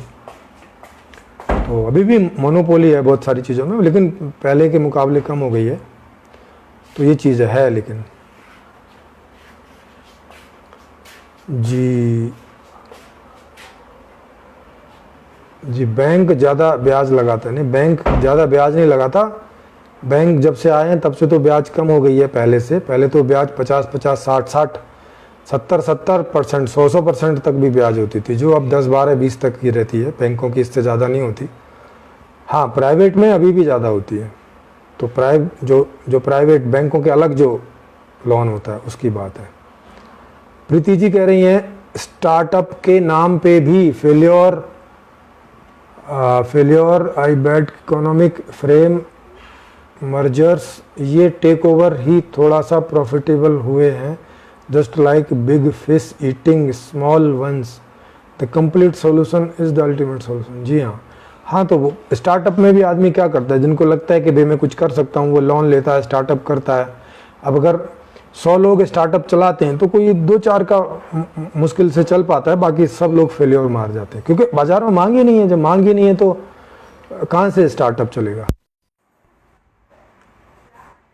S1: तो अभी भी मोनोपोली है बहुत सारी चीज़ों में, लेकिन पहले के मुकाबले कम हो गई है। तो ये चीज़ है। लेकिन जी बैंक ज़्यादा ब्याज लगाता है। नहीं, बैंक ज़्यादा ब्याज नहीं लगाता। बैंक जब से आए हैं तब से तो ब्याज कम हो गई है पहले से। पहले तो ब्याज 50-50, 60-60, 70-70%, 100% तक भी ब्याज होती थी, जो अब 10-12-20 तक की रहती है। बैंकों की इससे ज़्यादा नहीं होती। हाँ, प्राइवेट में अभी भी ज़्यादा होती है। तो जो प्राइवेट बैंकों के अलग जो लोन होता है उसकी बात है। प्रीति जी कह रही हैं स्टार्टअप के नाम पे भी फेल्योर आई बैड इकोनॉमिक फ्रेम मर्जर्स, ये टेक ओवर ही थोड़ा सा प्रॉफिटेबल हुए हैं, just like big fish eating small ones, the complete solution is the ultimate solution. जी हाँ, तो वो स्टार्टअप में भी आदमी क्या करता है, जिनको लगता है कि भाई मैं कुछ कर सकता हूँ, वो लोन लेता है, स्टार्टअप करता है। अब अगर 100 लोग स्टार्टअप चलाते हैं तो कोई 2-4 का मुश्किल से चल पाता है, बाकी सब लोग फेलियर मार जाते हैं, क्योंकि बाजार में मांग ही नहीं है। जब मांग ही नहीं है तो कहाँ से स्टार्टअप चलेगा।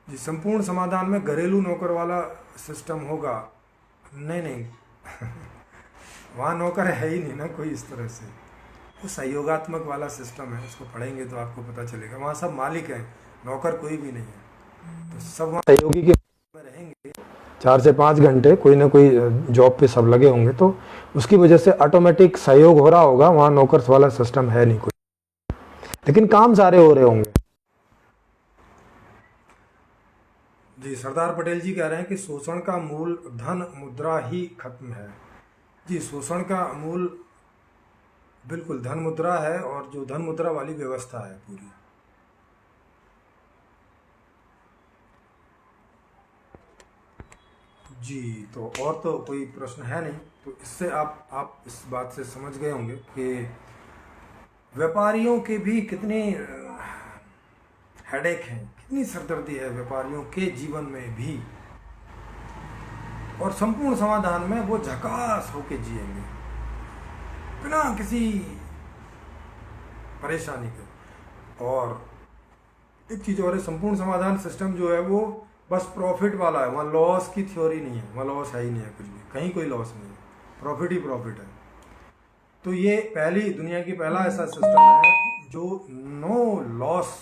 S1: जी, संपूर्ण समाधान में घरेलू नौकर वाला सिस्टम होगा? नहीं वहाँ नौकर है ही नहीं ना कोई इस तरह से। वो सहयोगात्मक वाला सिस्टम है, उसको पढ़ेंगे तो आपको पता चलेगा। वहाँ सब मालिक हैं, नौकर कोई भी नहीं है, तो सब वहाँ सहयोगी के में रहेंगे। 4 से 5 घंटे कोई ना कोई जॉब पे सब लगे होंगे, तो उसकी वजह से ऑटोमेटिक सहयोग हो रहा होगा। वहाँ नौकर वाला सिस्टम है नहीं कोई, लेकिन काम सारे हो रहे होंगे। जी, सरदार पटेल जी कह रहे हैं कि शोषण का मूल धन मुद्रा ही खत्म है। जी, शोषण का मूल बिल्कुल धन मुद्रा है, और जो धन मुद्रा वाली व्यवस्था है पूरी। जी, तो और तो कोई प्रश्न है नहीं, तो इससे आप इस बात से समझ गए होंगे कि व्यापारियों के भी कितने हेडेक हैं, कितनी सरदर्दी है व्यापारियों के जीवन में भी, और संपूर्ण समाधान में वो झकास होके जिएंगे बिना किसी परेशानी के। और एक चीज और है, संपूर्ण समाधान सिस्टम जो है वो बस प्रॉफिट वाला है, वहाँ लॉस की थ्योरी नहीं है, वहाँ लॉस है ही नहीं है, कुछ भी कहीं कोई लॉस नहीं है, प्रॉफिट ही प्रॉफिट है। तो ये दुनिया की पहला ऐसा सिस्टम है जो नो लॉस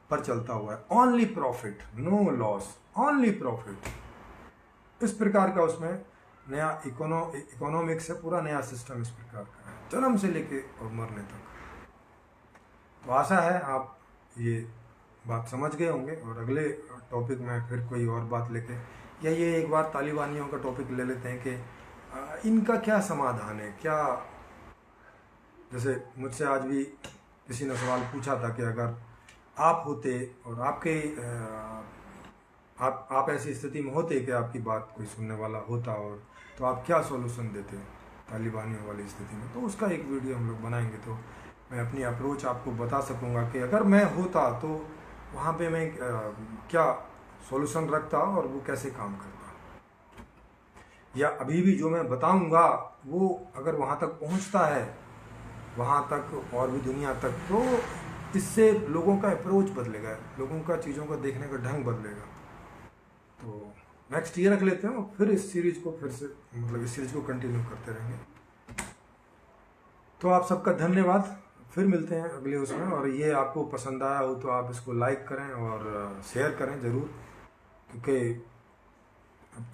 S1: पर चलता हुआ है, only profit, no loss, only profit. इस प्रकार का उसमें नया इकोनॉमिक्स है, पूरा नया सिस्टम इस प्रकार का है, जन्म से लेके और मरने तक। तो आशा है आप ये बात समझ गए होंगे, और अगले टॉपिक में फिर कोई और बात लेके, या ये एक बार तालिबानियों का टॉपिक ले लेते हैं कि इनका क्या समाधान है। क्या, जैसे मुझसे आज भी किसी ने सवाल पूछा था कि अगर आप होते और आपके आप ऐसी स्थिति में होते कि आपकी बात कोई सुनने वाला होता, और तो आप क्या सॉल्यूशन देते तालिबानियों वाली स्थिति में। तो उसका एक वीडियो हम लोग बनाएंगे, तो मैं अपनी अप्रोच आपको बता सकूंगा कि अगर मैं होता तो वहाँ पे मैं क्या सॉल्यूशन रखता और वो कैसे काम करता। या अभी भी जो मैं बताऊंगा वो अगर वहाँ तक पहुँचता है, वहाँ तक और भी दुनिया तक, तो इससे लोगों का अप्रोच बदलेगा, लोगों का चीज़ों को देखने का ढंग बदलेगा। तो नेक्स्ट ईयर रख लेते हैं, और फिर इस सीरीज को फिर से इस सीरीज को कंटिन्यू करते रहेंगे। तो आप सबका धन्यवाद, फिर मिलते हैं अगले उसमें। और ये आपको पसंद आया हो तो आप इसको लाइक करें और शेयर करें ज़रूर, क्योंकि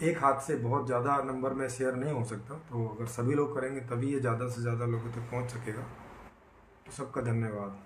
S1: एक हाथ से बहुत ज़्यादा नंबर में शेयर नहीं हो सकता, तो अगर सभी लोग करेंगे तभी ये ज़्यादा से ज़्यादा लोगों तक पहुंच सकेगा। तो सबका धन्यवाद।